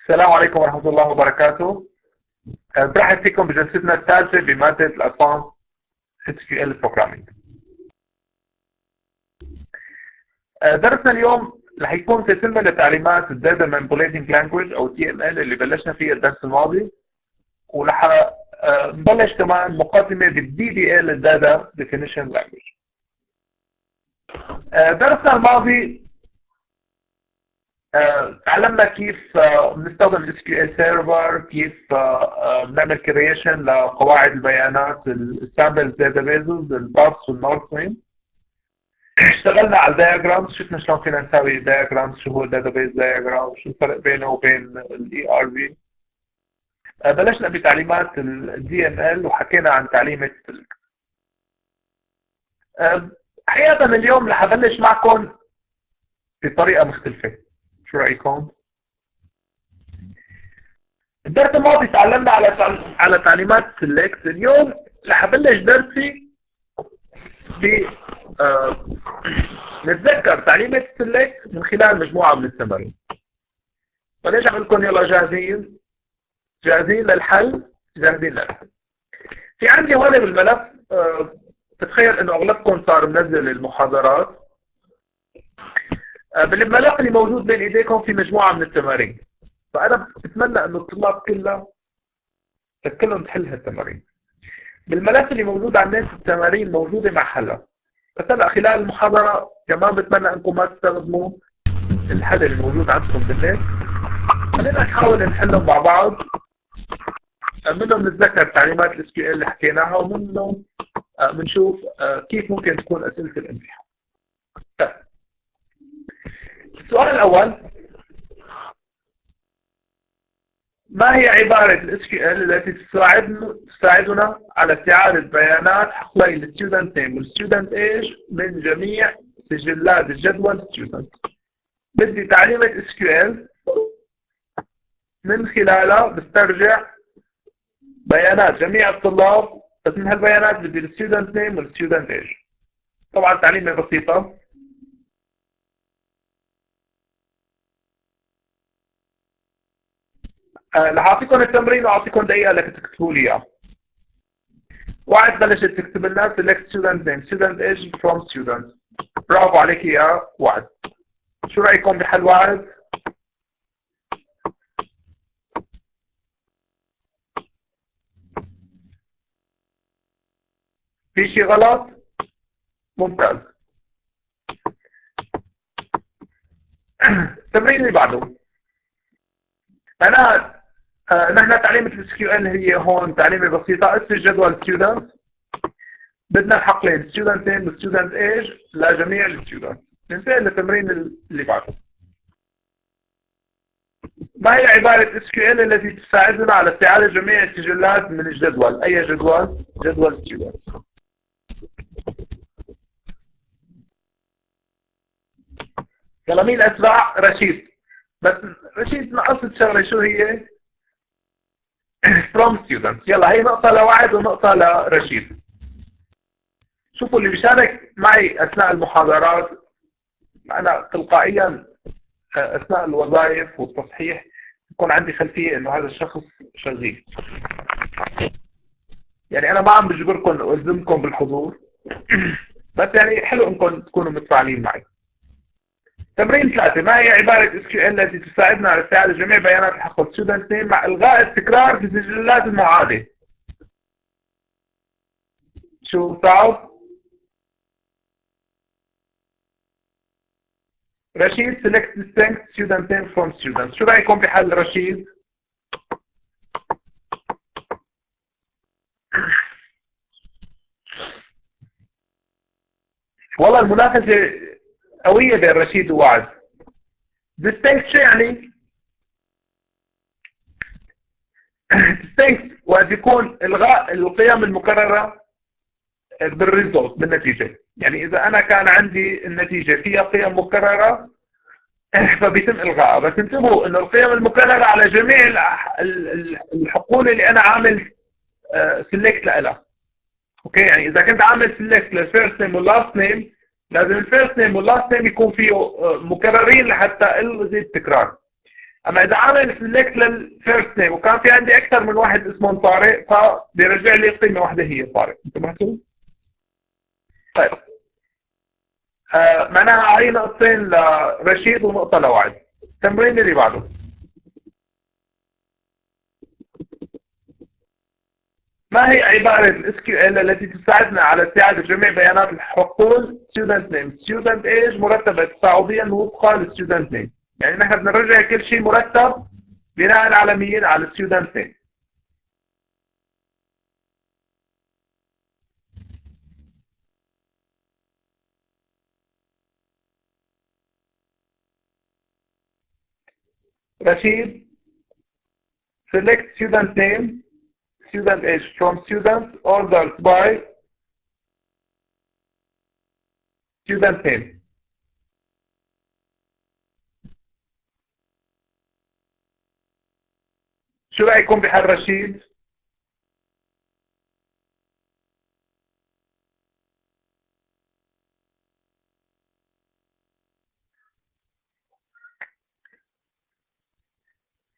السلام عليكم ورحمة الله وبركاته. برحب فيكم بجلستنا الثالثة بمادة الأدفانس SQL Programming. درسنا اليوم رح يكون تتمة لتعليمات Data Manipulating Language أو TML اللي بلشنا فيه الدرس الماضي، ورح نبلش كمان مقدمة بالDDL Data Definition Language. درسنا الماضي تعلمنا كيف بنستخدم SQL Server، كيف بنعمل كرييشن لقواعد البيانات السامبل داتابيزز الباث والنورث مين. اشتغلنا على الدياجرامز، شفنا شلون فينا نسوي دياجرامز، شو هو الداتابيز دياجرام، شو الفرق بينه وبين الاي ار في. بلشنا بتعليمات الدي ام ال وحكينا عن تعليمة حقيقة اليوم رح ابلش معكم بطريقة مختلفة. شو رأيكم؟ الدرس الماضي تعلمنا على تعليمات select. اليوم رح ابلش درسي ب نتذكر تعليمات select من خلال مجموعة من التمارين. فليش اعمل لكم يلا جاهزين للحل؟ في عندي هون بالملف، تتخيل انه اغلبكم صار منزل المحاضرات. بالملف اللي موجود بين ايديكم في مجموعة من التمارين، فأنا بتمنى انه الطلاب كلهم تحل هالتمارين. بالملف اللي موجود على النت التمارين موجودة مع حلها، بس هلا خلال المحاضرة كمان بتمنى انكم ما تستخدموا الحل اللي موجود عندكم بالنت. خلينا نحاول نحلهم مع بعض، منهم نتذكر تعليمات ال SQL اللي حكيناها، ومنهم بنشوف كيف ممكن تكون أسئلة الامتحان. طيب. السؤال الأول: ما هي عبارة ال SQL التي تساعدنا على استعادة بيانات حقلي ال Student Name وال Student Age من جميع سجلات الجدول Student؟ بدي تعليمة SQL من خلالها بسترجع بيانات جميع الطلاب، بس من هالبيانات بدي ال Student Name وال Student Age. طبعا تعليمة بسيطة. رح اعطيكم التمرين واعطيكم دقيقة لتكتبوا لي اياه. وعد بلشت تكتب لنا select student name student age from student. برافو عليك يا وعد. شو رأيكم بحل وعد؟ في شيء غلط؟ ممتاز. التمرين اللي بعده، نحن تعليمة ال SQL هي هون تعليمة بسيطة. اسم الجدول student، بدنا الحقلين student name و student age لجميع الستودنت. ننتقل للتمرين اللي بعده. ما هي عبارة SQL التي تساعدنا على استعادة جميع السجلات من الجدول؟ أي جدول؟ جدول student. يلا مين أسرع؟ رشيد. بس رشيد نقصت شغلة، شو هي؟ from students. يلا هي نقطة لوعد ونقطة لرشيد. شوفوا اللي بيشارك معي أثناء المحاضرات، أنا تلقائيا أثناء الوظائف والتصحيح يكون عندي خلفية إنه هذا الشخص شغيل. يعني أنا ما عم بجبركم وألزمكم بالحضور، بس يعني حلو إنكم تكونوا متفاعلين معي. تمرين 3: ما هي عبارة SQL التي تساعدنا على استعادة جميع بيانات الحقل student name مع إلغاء التكرار في السجلات المعادة؟ شو صعب؟ رشيد select distinct student name from students. شو رأيكم بحل رشيد؟ والله المنافسة قوية بين رشيد ووعد. distinct شو يعني؟ distinct وقد يكون إلغاء القيم المكررة بالنتيجة. يعني إذا أنا كان عندي النتيجة فيها قيم مكررة فبيتم إلغائها، بس انتبهوا إنه القيم المكررة على جميع الحقول اللي أنا عامل select لها. أوكي، يعني إذا كنت عامل select للفيرست نيم واللاست نيم، لازم الفيرست نيم واللاست نيم يكون فيه مكررين لحتى الغي التكرار. اما اذا عامل سيلكت للفيرست نيم وكان في عندي اكثر من واحد اسمه طارق فبيرجع لي قيمه واحده هي طارق. انتبهتوا؟ طيب معناها علي نقطتين لرشيد ونقطه لوعد. التمرين اللي بعده، ما هي عبارة ال SQL التي تساعدنا على استعادة جميع بيانات الحقول student name؟ student age مرتبة تصاعديا وفقا لل student name، يعني نحن بنرجع كل شيء مرتب بناء على مين؟ على student name. رشيد select student name student age from students ordered by student name. شو رأيكم بحال رشيد؟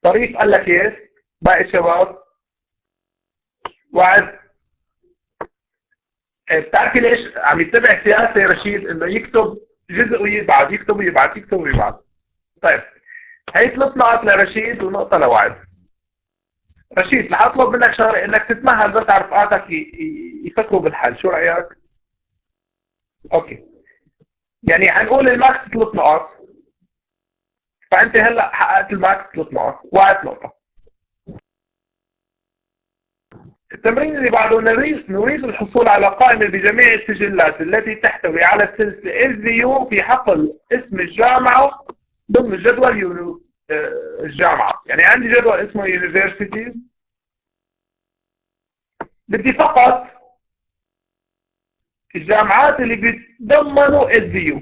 طريف قال لك ايش؟ باقي الشباب وعد. بتعرفي ليش عم يتبع سياسه رشيد؟ انه يكتب جزء ويبعد، يكتب ويبعد، يكتب ويبعد. طيب هي 3 نقط لرشيد ونقطه لوعد. رشيد رح اطلب منك شغله، انك تتمهل بس على رفقاتك يفكروا بالحل. شو رايك؟ اوكي، يعني حنقول الماكس 3 نقط، فانت هلا حققت الماكس 3 نقط، وعد نقطه. التمرين اللي بعده، نريد الحصول على قائمة بجميع السجلات التي تحتوي على السلسلة SVU في حقل اسم الجامعة ضمن جدول الجامعة. يعني عندي جدول اسمه University، بدي فقط الجامعات اللي بيتضمنوا SVU،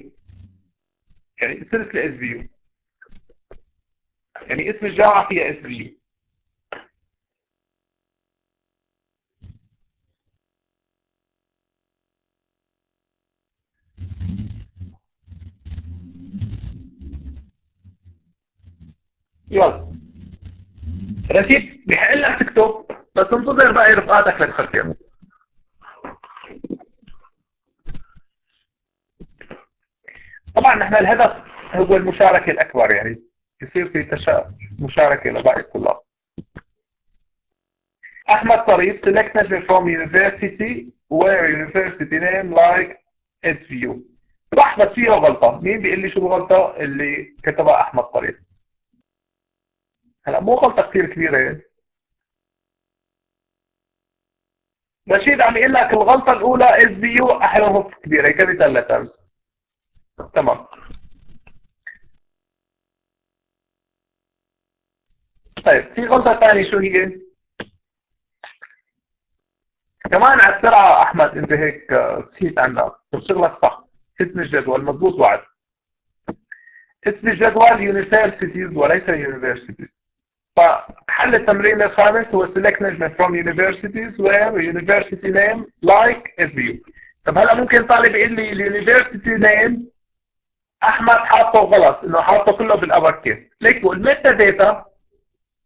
يعني سلسلة SVU، يعني اسم الجامعة فيها SVU. يلا رشيد بحق لك تكتب، بس انتظر باقي رفقاتك لتفكر. طبعا نحن الهدف هو المشاركة الأكبر، يعني يصير في مشاركة لباقي الطلاب. أحمد طريف select name from university where university name like SVU. صح بس فيها غلطة. مين بيقول لي شو الغلطة اللي كتبها أحمد طريف؟ هلا مو غلطة كثير كبيرة. رشيد عم يقول لك الغلطة الأولى SVU أحرف كبيرة capital letters. تمام. طيب في غلطة ثانية، شو هي؟ كمان على السرعة أحمد أنت هيك نسيت عندك شغلك صح. اسم الجدول مضبوط وعد. اسم الجدول يونيفرسيتيز وليس يونيفرسيتيز. فحل التمرين الخامس هو select name from universities where university name like SVU. طب هلا ممكن طالب يقول لي اليونيفرسيتي نيم أحمد حاطه غلط، إنه حاطه كله بالأبر كيس. ليك الميتا داتا،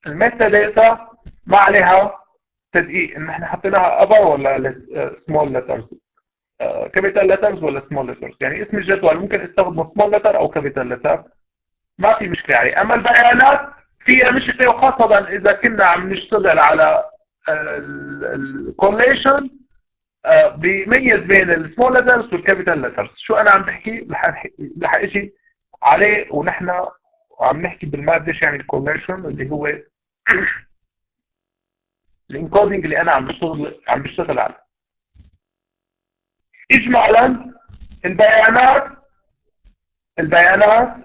الميتا داتا ما عليها تدقيق ان احنا حطيناها ابر ولا سمول لترز، كابيتال لترز ولا سمول لترز. يعني اسم الجدول ممكن استخدم سمول لتر او كابيتال لتر، ما في مشكله عليه. اما البيانات فيها مشكله، وخاصه اذا كنا عم نشتغل على الكوليشن بيميز بين السمول لترز والكابيتال لترز. شو انا عم بحكي رح اجي عليه، ونحن عم نحكي بالماده ايش يعني الكوليشن، اللي هو الانكودنج اللي انا عم بشتغل عليه. اجمالا البيانات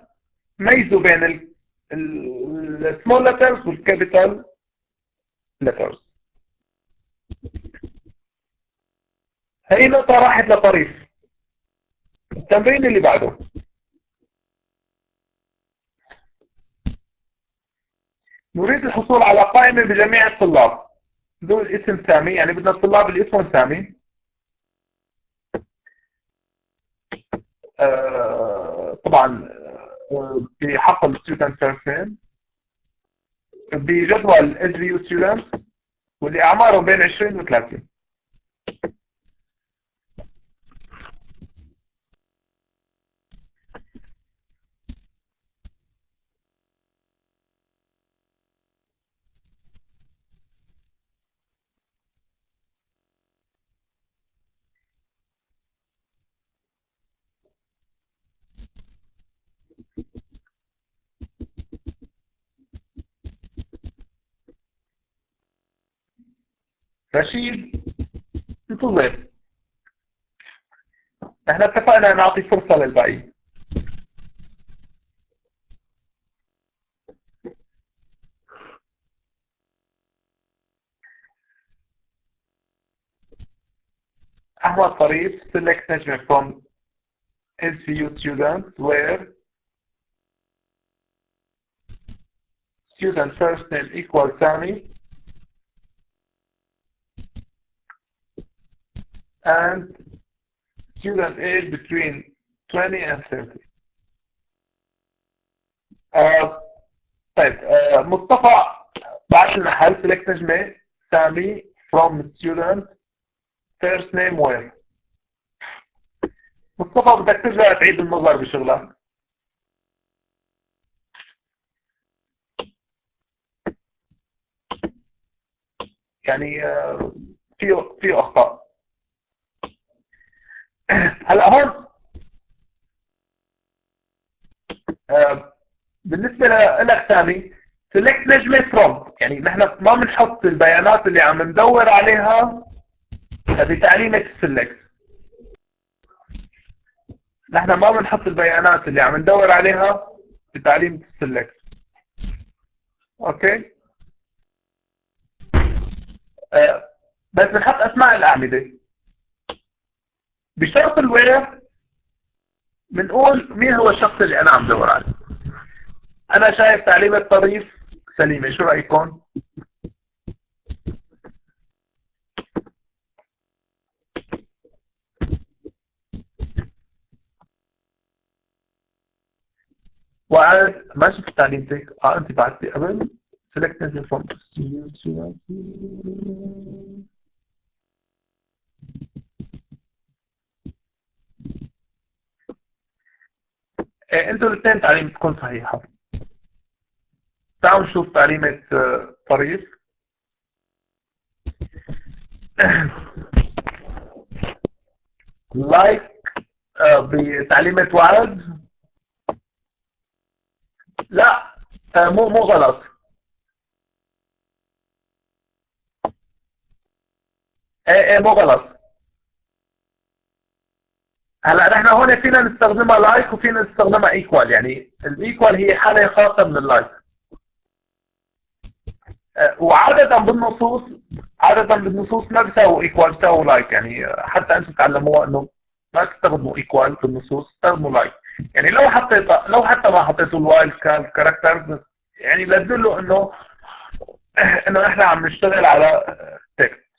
ميزوا بين السمول لترز والكابيتال لترز. هي نقطة راحت لطريف. التمرين اللي بعده، نريد الحصول على قائمة بجميع الطلاب ذو الاسم سامي، يعني بدنا الطلاب اللي اسمهم سامي طبعا بحقل student first name بجدول SVU students واللي أعمارهم بين 20 و 30. رشيد انتظر، احنا اتفقنا نعطي فرصة للباقي. أحمد طريف select نجمة from SVU students where student first name equals Sami and student age between 20 and 30. طيب مصطفى بعت لنا حل select نجمة سامي from student first name where. مصطفى بدك ترجع تعيد النظر بشغلك. يعني في أخطاء. هلا هون بالنسبة لك سامي select نجمة from، يعني نحن ما بنحط البيانات اللي عم ندور عليها بتعليمة السلكت. نحن ما بنحط البيانات اللي عم ندور عليها بتعليمة السلكت. اوكي بس بنحط اسماء الاعمدة بشرط الوير. بنقول مين هو الشخص اللي انا عم دور عليه. انا شايف تعليمة طريف سليمة، شو رايكم؟ وعاد ما شفت تعليمتك. انت بعتي قبل select نزل from انتوا الاثنين تعليمتكم صحيحة. تعالوا نشوف تعليمة طريف. لايك بتعليمة وعد. لا مو غلط. ايه مو غلط. هلا نحن هون فينا نستخدمها لايك وفينا نستخدمها ايكوال. يعني الايكوال هي حالة خاصة من اللايك. وعادة بالنصوص ما بيساووا ايكوال، بيساووا لايك. يعني حتى انتم تعلموها انه ما تستخدموا ايكوال في النصوص، استخدموا لايك. يعني لو حتى ما حطيتوا الوايلد كاركتر يعني لتدلوا انه احنا عم نشتغل على تكست.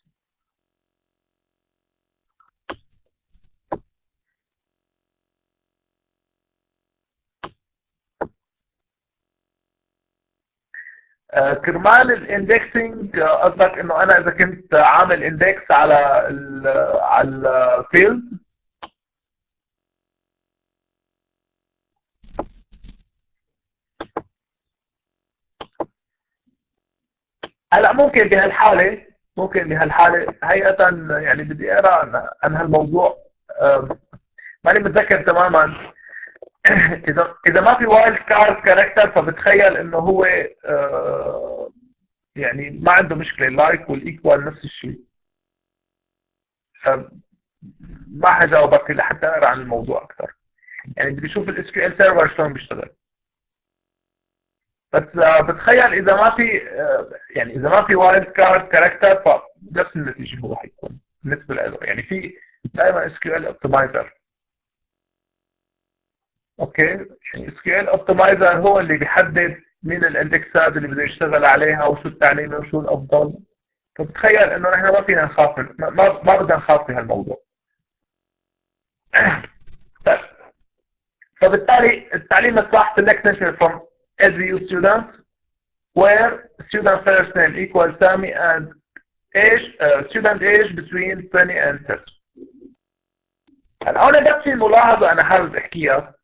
كرمال الاندكسنج قصدك انه انا اذا كنت عامل اندكس على الفيلد. هلا ممكن بهالحاله هيئة يعني بدي اقرا عن هالموضوع. ماني متذكر تماما. اذا ما في وايلد كارد كاركتر فبتخيل انه هو يعني ما عنده مشكله. اللايك والايكوال نفس الشيء. ما حجاوبك لحتى اقرا عن الموضوع اكثر. يعني بدي اشوف الاس كيو ال سيرفر شلون بيشتغل. بس بتخيل اذا ما في يعني اذا ما في وايلد كارد كاركتر فنفس النتيجه هو حيكون بالنسبه له. يعني في دائما اس كيو ال اوبتمايزر. اوكي يعني اس كيو ال اوبتمايزر هو اللي بيحدد مين الاندكسات اللي بده يشتغل عليها وشو التعليم وشو الافضل. فبتخيل انه نحن ما فينا نخاف ما بدنا نخاف في هالموضوع. طيب فبالتالي التعليم الصح select national from SVU students where student first name equals Sami and age student age between 20 and 30. هلا هون بس في ملاحظة أنا حابب أحكيها.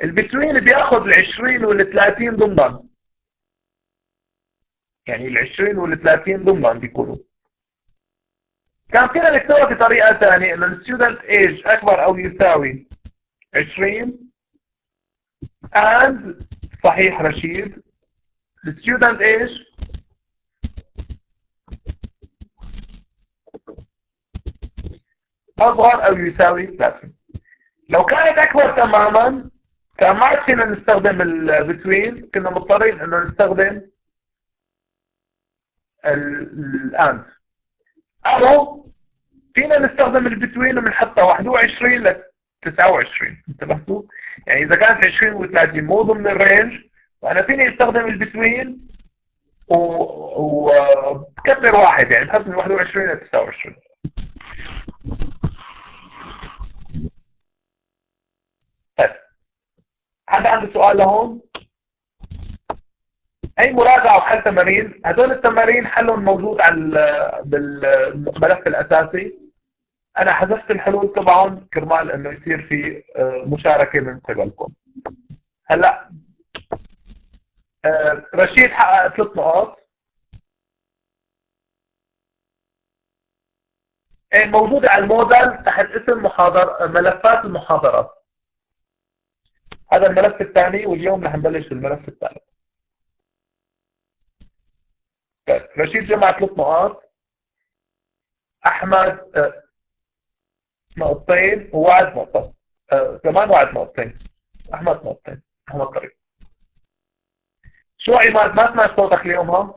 البتوين بياخذ ال 20 وال 30 ضمنا. يعني ال 20 وال 30 ضمنا بيكونوا. كان فينا نكتبها بطريقة ثانية إنه الستودنت ايج أكبر أو يساوي 20 and صحيح رشيد الستودنت ايج أصغر أو يساوي 30. لو كانت أكبر تماما كان ما عاد فينا نستخدم البتوين، كنا مضطرين إنه نستخدم الأند، أو فينا نستخدم البتوين وبنحطها 21 ل 29. انتبهتوا؟ يعني إذا كانت 20 و 30 مو ضمن الرينج وأنا فيني أستخدم البتوين وبكبر واحد، يعني بحط من 21 ل 29. طيب حد عنده سؤال لهون؟ اي مراجعه وحل تمارين. هذول التمارين حلهم موجود على بالملف الاساسي. انا حذفت الحلول تبعهم كرمال انه يصير في مشاركه من قبلكم. هلا رشيد حقق 3 نقاط. موجوده على الموديل تحت اسم ملفات المحاضرات. هذا الملف الثاني واليوم رح نبلش بالملف الثالث. رشيد جمع 3 نقاط، احمد نقطتين ووعد نقطة، كمان وعد نقطتين، احمد نقطتين. احمد طريق. شو عماد ما سمعت صوتك اليوم ها؟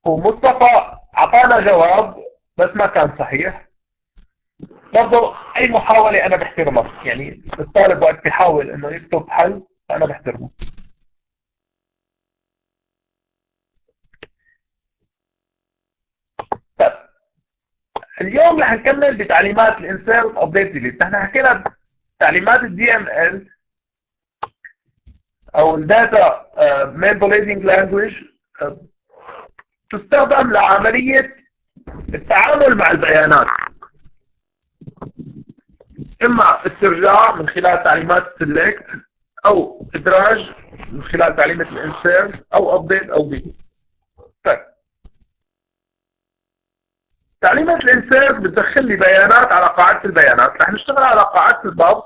ومصطفى اعطانا جواب بس ما كان صحيح. برضه اي محاولة انا بحترمها، يعني الطالب وقت بيحاول انه يكتب حل فانا بحترمه. طيب اليوم رح نكمل بتعليمات الانسيرت ابديت ديليت. نحن حكينا تعليمات الدي ام ال او الداتا مانيبيوليتنج لانجويج تستخدم لعملية التعامل مع البيانات، اما استرجاع من خلال تعليمات select او ادراج من خلال تعليمة الانسيرت او ابديت او ديليت. طيب تعليمة الانسيرت بتدخل لي بيانات على قاعدة البيانات. رح نشتغل على قاعدة الباب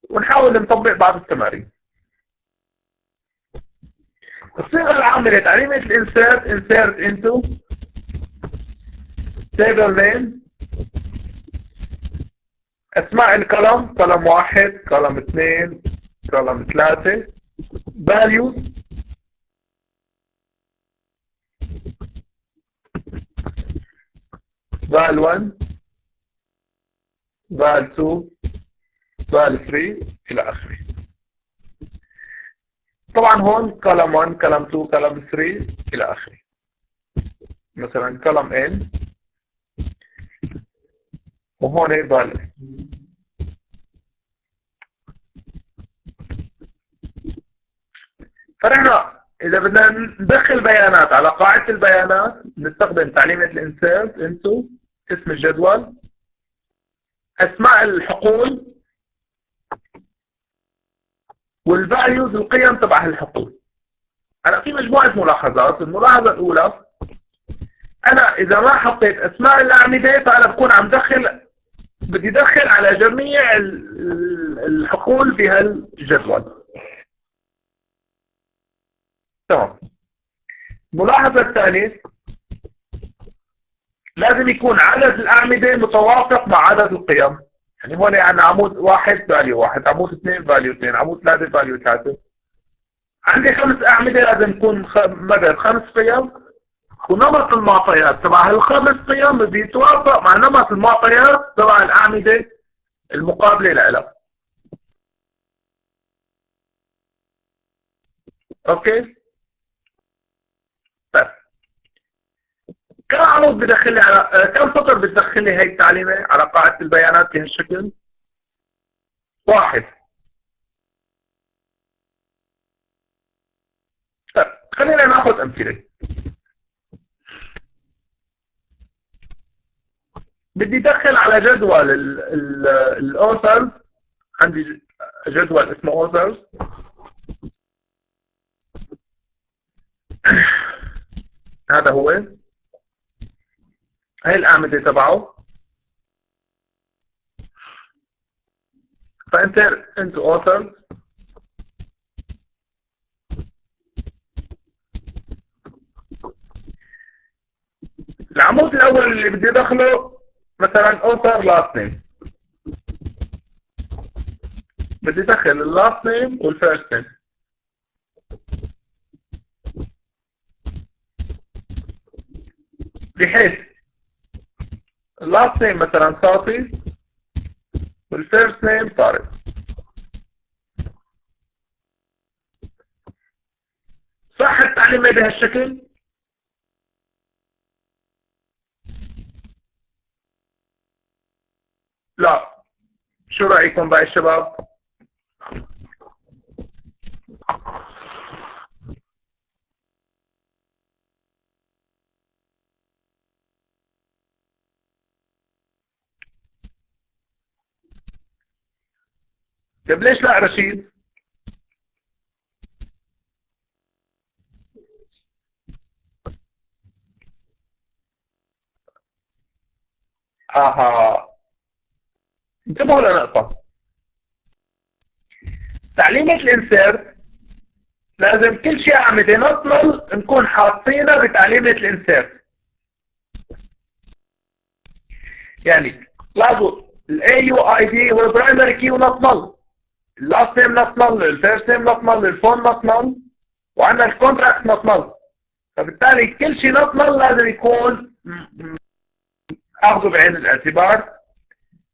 ونحاول نطبق بعض التمارين. الصيغة العامة لتعليمة الانسيرت insert into table name، اسماء الكولم كولم 1 كولم 2 كولم 3 values val 1 val 2 val 3 الى اخره. طبعا هون كولم 1 كولم 2 كولم 3 الى اخره. مثلا كولم n وهون val. فنحن اذا بدنا ندخل بيانات على قاعدة البيانات نستخدم تعليمة الانسيرت into اسم الجدول، اسماء الحقول، والفاليوز القيم تبع الحقول. هلا في مجموعة ملاحظات. الملاحظة الأولى أنا إذا ما حطيت أسماء الأعمدة فأنا بكون عم بدي أدخل على جميع الحقول بهالجدول. تمام. الملاحظة الثانية لازم يكون عدد الأعمدة متوافق مع عدد القيم. يعني هون يعني عمود 1 فاليو 1، عمود 2 فاليو 2، عمود 3 فاليو 3. عندي 5 أعمدة لازم يكون مدى 5 قيم، ونمط المعطيات تبع هال5 قيم بيتوافق مع نمط المعطيات تبع الأعمدة المقابلة لها. اوكي؟ طيب كم عمود بدخل لي على كم سطر بتدخل لي هي التعليمه على قاعده البيانات بهالشكل؟ واحد. طيب خلينا ناخذ امثله. بدي ادخل على جدول الاوثرز. عندي جدول اسمه اوثرز. هذا هو، هي الاعمده تبعه. فانتر انتو اوثرز. العمود الاول اللي بدي ادخله مثلا اوثر لاست نيم. بدي ادخل اللاست نيم والفيرست نيم. بحيث اللاست نيم مثلا صافي والفيرست نيم طارق. صح التعليمه بهالشكل؟ لا. شو رايكم بقى الشباب؟ طيب ليش لا رشيد؟ اها، انتبهوا لنقطة. تعليمة الانسيرت لازم كل شيء عم نطمل نكون حاطينها بتعليمة الانسيرت. يعني لازم الاي يو اي دي هو البرايمري كي ونطمل، اللاست نيم نطمل، الفيرست نيم نطمل، الفون نطمل، وعندنا الكونتراكت نطمل. فبالتالي كل شيء نطمل لازم يكون اخذه بعين الاعتبار.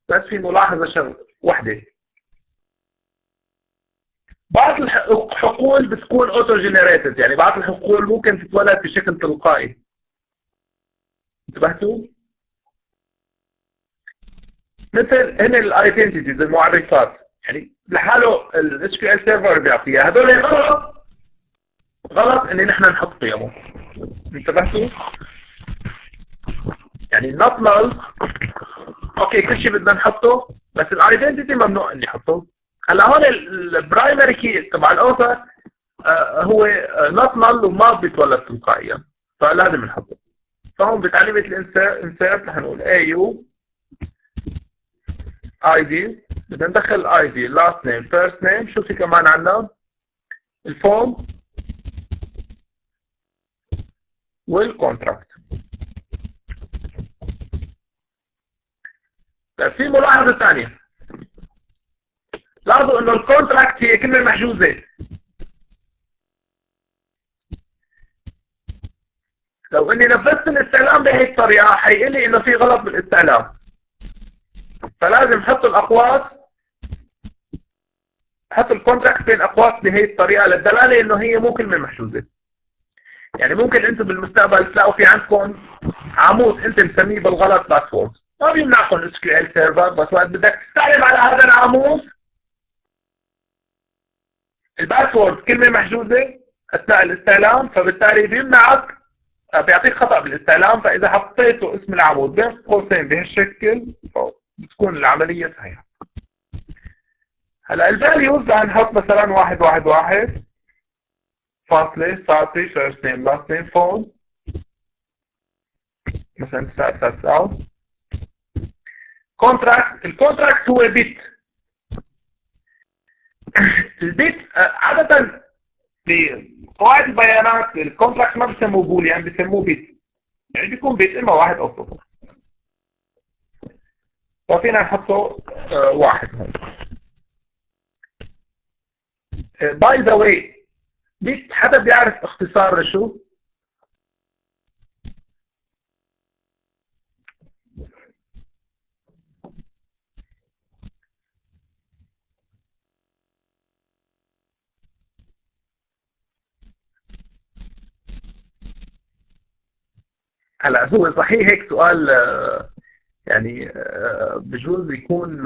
بس في ملاحظة شغلة وحدة، بعض الحقول بتكون اوتو جنريتد، يعني بعض الحقول ممكن تتولد بشكل تلقائي. انتبهتوا؟ مثل هن الايدنتيتيز المعرفات، يعني لحاله الاتش كيو ال سيرفر بيعطيها، هذول غلط. غلط ان نحن نحط قيمه. انتبهتوا؟ يعني نطمل اوكي كل شيء بدنا نحطه، بس الايدنتيتي ممنوع اني احطه. هلا هون البرايمري كي تبع الاوثر هو نطمل وما بيتولد تلقائيا، فلازم نحطه. فهون بتعليمة الانسيرت رح نقول اي يو اي دي، بدنا ندخل الاي دي، لاست نيم، فيرست نيم، شو في كمان عندنا؟ الفون والكونتراكت. طيب في ملاحظة ثانية، لاحظوا انه الكونتراكت هي كلمة محجوزة. لو اني نفذت الاستعلام بهي الطريقة حيقول لي انه في غلط بالاستعلام، فلازم احط الاقواس، احط الكونتراكت بين اقواس بهي الطريقة للدلالة انه هي مو كلمة محجوزة. يعني ممكن انتم بالمستقبل تلاقوا في عندكم عمود انت مسميه بالغلط باسورد، ما بيمنعكم اس كيو ال سيرفر، بس وقت بدك تستعلم على هذا العمود الباسورد كلمة محجوزة اثناء الاستعلام، فبالتالي بيمنعك، بيعطيك خطأ بالاستعلام. فاذا حطيته اسم العمود بين قوسين بهالشكل بتكون العملية صحيحة. هلا الفاليوز بدنا نحط مثلا 111 فاصلة صافي فيرست نيم لاست نيم فون، مثلا 999. كونتراكت، الكونتراكت هو بيت. البيت عادة بقواعد البيانات الكونتراكت ما بسموه بوليان، بسموه بيت، يعني بيكون بيت اما واحد او صفر. ففينا نحطه واحد هون. باي ذا واي، بيت حدا بيعرف اختصار لشو؟ هلا هو صحيح هيك سؤال يعني بجوز يكون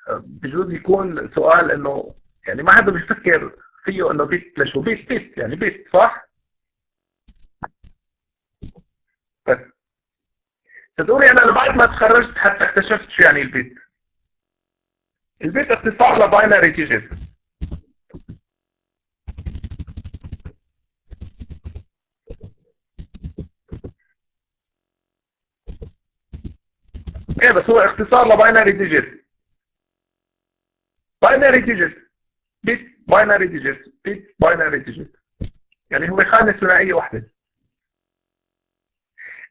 بجوز يكون سؤال انه يعني ما حدا بيفكر فيه انه بيت لشو بيت يعني بيت صح؟ بس تقولي انا بعد ما تخرجت حتى اكتشفت شو يعني البيت. البيت اختصار لباينري ديجيت. ايه بس هو اختصار لباينري ديجيت. باينري ديجيت بيت باينري ديجيت بيت باينري ديجيت يعني هو خانه ثنائيه واحده.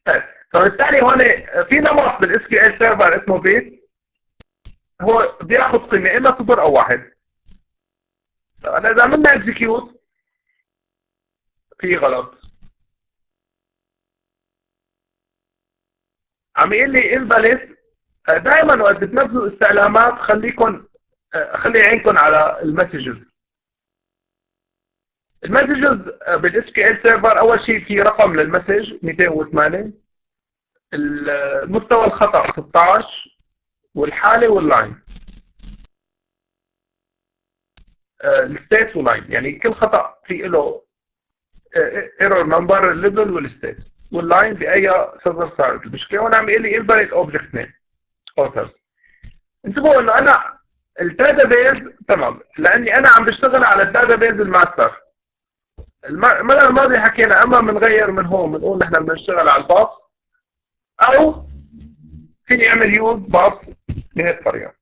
طيب فبالتالي هون في نمط بالاس كيو ال سيرفر اسمه بيت، هو بياخذ قيمه اما صفر او واحد. انا اذا عملنا اكزكيوت في غلط، عم يقول لي انفاليد. دائما وقت بتنزلوا استعلامات خلي عينكم على المسجز. المسجز بالاس كيو ال سيرفر اول شيء في رقم للمسج 208، المستوى الخطا 16 والحاله واللاين، الستيت واللاين، يعني كل خطا في له ايرور نمبر الليفل والستيت واللاين باي سيرفر صارت المشكله. هون عم يقول لي انفاليد اوبجكت نيم اوثرز. انتبهوا انه انا الداتابيز تمام لاني انا عم بشتغل على الداتابيز الماستر. المره الماضيه حكينا اما بنغير من هون بنقول نحن بدنا نشتغل على الباص او فيني اعمل يوز باص بهيك الطريقه.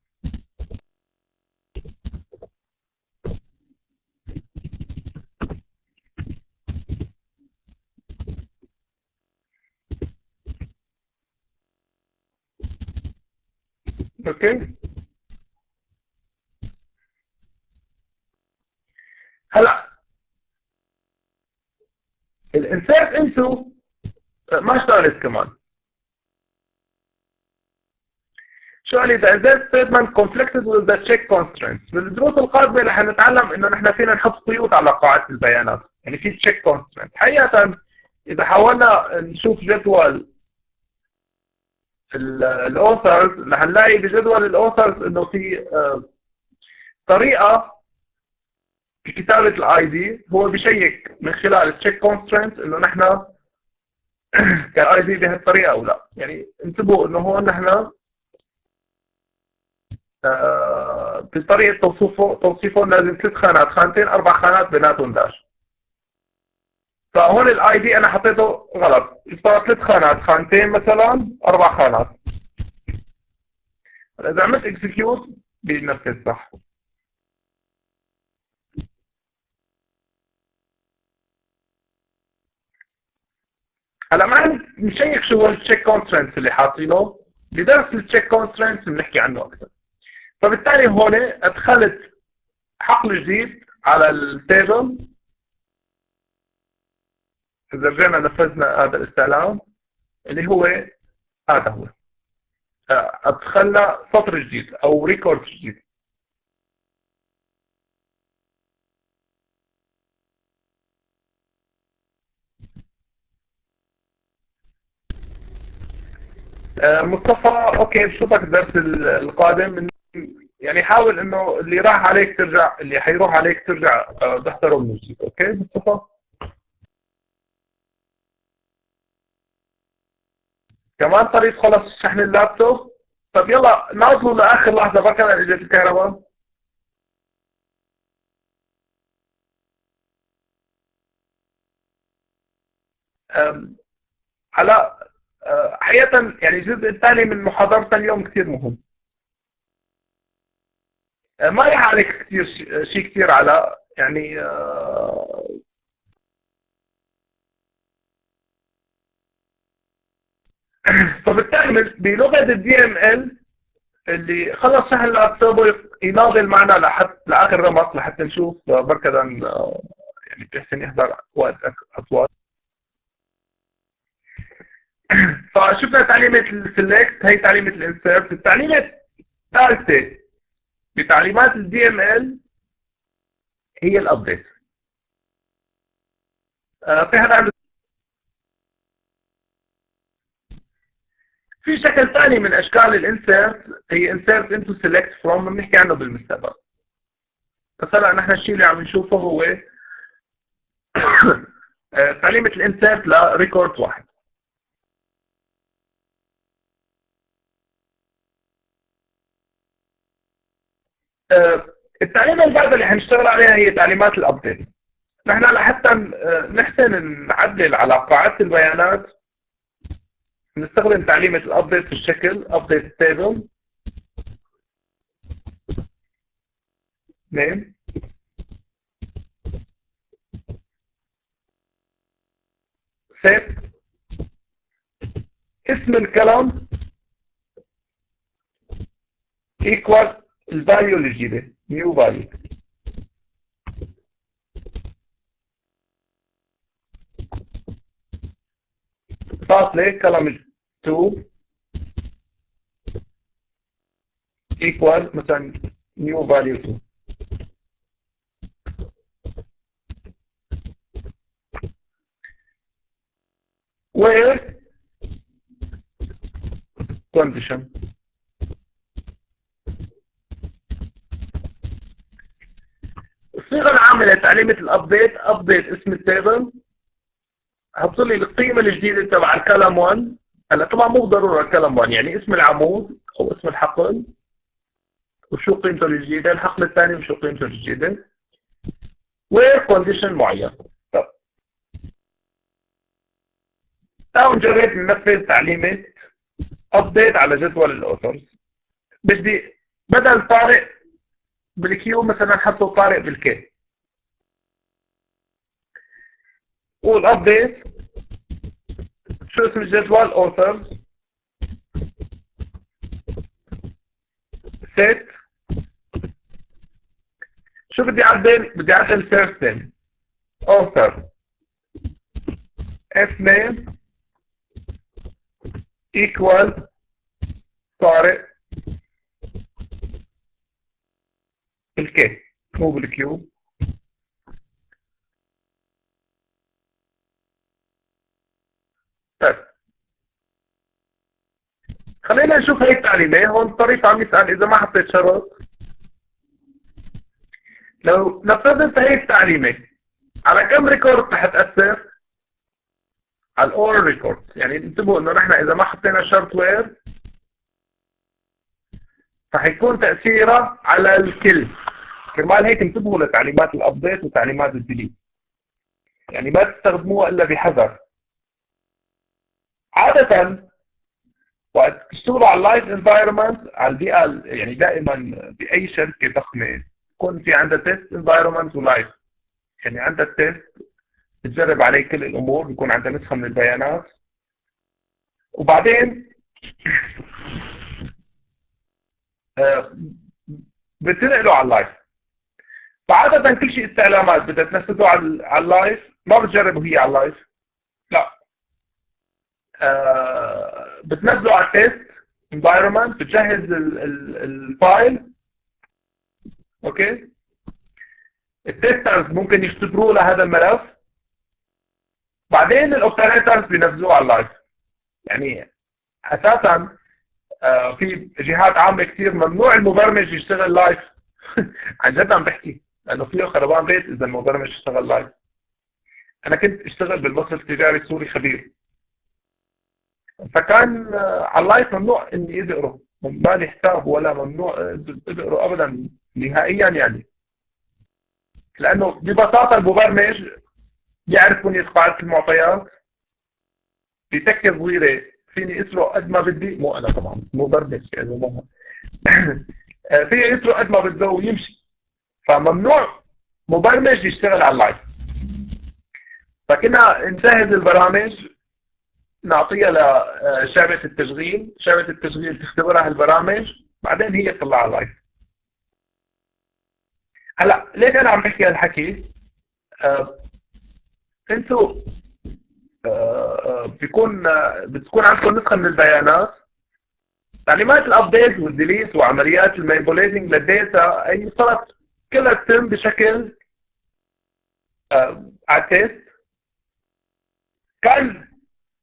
اوكي هلا الانسيرت انتو ما اشتغلت كمان. شو قال لي the insert statement conflicted with the check constraints. بالدروس القادمه رح نتعلم انه نحن فينا نحط قيود على قاعده البيانات، يعني في check constraint. حقيقه اذا حاولنا نشوف جدول الاوثرز رح نلاقي بجدول الاوثرز انه في طريقه في كتابه الاي دي هو بيشيك من خلال التشيك كونسترينت انه نحن كاي دي بهالطريقه او لا. يعني انتبهوا انه هون نحن بطريقه توصيفهم لازم 3 خانات، خانتين 4 خانات بيناتهم داش. فهون الاي دي انا حطيته غلط، صار 3 خانات، خانتين مثلا 4 خانات. اذا عملت اكزكيوت بينفذ صح. هلا ما نشيك شو هو التشيك كونسترينتس اللي حاطينه، بدرس التشيك كونسترينتس بنحكي عنه اكثر. فبالتالي هون ادخلت حقل جديد على التيبل. اذا رجعنا نفذنا هذا الاستعلام اللي هو هذا هو، ادخلنا سطر جديد او ريكورد جديد. مصطفى اوكي بشوفك الدرس القادم. يعني حاول انه اللي راح عليك ترجع، اللي حيروح عليك ترجع تحضره من جديد. اوكي مصطفى كمان طريق خلص شحن اللابتوب. طب يلا ناظروا لاخر لحظه بركة اجت الكهرباء. هلا حقيقة يعني الجزء الثاني من محاضرتنا اليوم كثير مهم. ما راح عليك كثير شيء كثير على يعني فبالتالي بلغة الدي ام ال اللي خلص شحن اللابتوب يناضل معنا لاخر رمق لحتى نشوف بركة يعني بيحسن يحضر وقت اطول. فشفنا تعليمة السلكت، هي تعليمة الانسيرت. التعليمة الثالثة بتعليمات الدي ام ال هي الابديت. في حدا عنده؟ في شكل ثاني من اشكال الانسيرت، هي انسيرت انتو سيلكت فروم، بنحكي عنه بالمستقبل. بس هلا نحن الشيء اللي عم نشوفه هو تعليمة الانسيرت لريكورد واحد. التعليمة اللي بعدها اللي حنشتغل عليها هي تعليمات الابديت. نحن لحتى نحسن نعدل على قاعدة البيانات نستخدم تعليمة الابديت في الشكل update table name set اسم الكلام equal الفاليو الجديدة new value فاصلة كلام 2 equal مثلا new value 2. where condition الصيغة العامة لتعليمة الابديت ابديت اسم التيبل، حط لي القيمة الجديدة تبع الكلام 1. هلا طبعا مو ضروري الكلام 1، يعني اسم العمود او اسم الحقل وشو قيمته الجديدة، الحقل الثاني وشو قيمته الجديدة، وكونديشن معين. طب تعالوا نجرب ننفذ تعليمة ابديت على جدول الاوثرز. بدي بدل طارق بالكيو مثلا حطوا طارق بالكي، والابديت شو اسم الجدول authors set شو بدي اعدل؟ بدي اعدل first name author f name equal طارق بالكي مو بالكيو. طيب خلينا نشوف هي التعليمة. هون الطريق عم يسأل إذا ما حطيت شرط، لو نفذت هي التعليمة على كم ريكورد رح تأثر؟ على الأول ريكورد. يعني انتبهوا إنه نحن إذا ما حطينا شرط وير رح يكون تأثيرها على الكل. كرمال هيك انتبهوا لتعليمات الأبديت وتعليمات الديليت، يعني ما تستخدموها إلا بحذر. عادة وقت تشتغلوا على اللايف انفايرمنت على البيئة، يعني دائما بأي شركة ضخمة يكون في عندها تيست انفايرمنت ولايف، يعني عندها التيست بتجرب عليه كل الأمور، بيكون عندها نسخة من البيانات وبعدين بتنقلوا على اللايف. فعادة كل شيء استعلامات بدها تنفذوا على اللايف، ما بتجربوا هي على اللايف، لا بتنزلوا على التيست environment، بتجهز الفايل. اوكي، التيسترز ممكن يختبروا لهذا الملف، بعدين الاوبريتورز بينفذوه على اللايف. يعني اساسا في جهات عامه كثير ممنوع المبرمج يشتغل لايف. عن جد عم بحكي، لانه فيه خربان بيت اذا المبرمج يشتغل لايف. انا كنت اشتغل بالمصرف التجاري السوري خبير، فكان على اللايف ممنوع اني اقرا، مالي حساب ولا ممنوع اقرا ابدا نهائيا، يعني لانه ببساطه المبرمج بيعرف وين قاعده المعطيات، بيسكر صغيره فيني اسرق قد ما بدي، مو انا طبعا مبرمج يعني مو فيني يسرق قد ما بده ويمشي. فممنوع مبرمج يشتغل على اللايف. فكنا نجهز البرامج نعطيها لشعبة التشغيل، شعبة التشغيل تختبرها البرامج، بعدين هي تطلع على اللايف. هلا ليش انا عم بحكي هالحكي؟ انتوا بتكون عندكم نسخة من البيانات، تعليمات الابديت والديليت وعمليات المانيبيوليتنج للداتا اي صارت كلها تتم بشكل على التيست. كان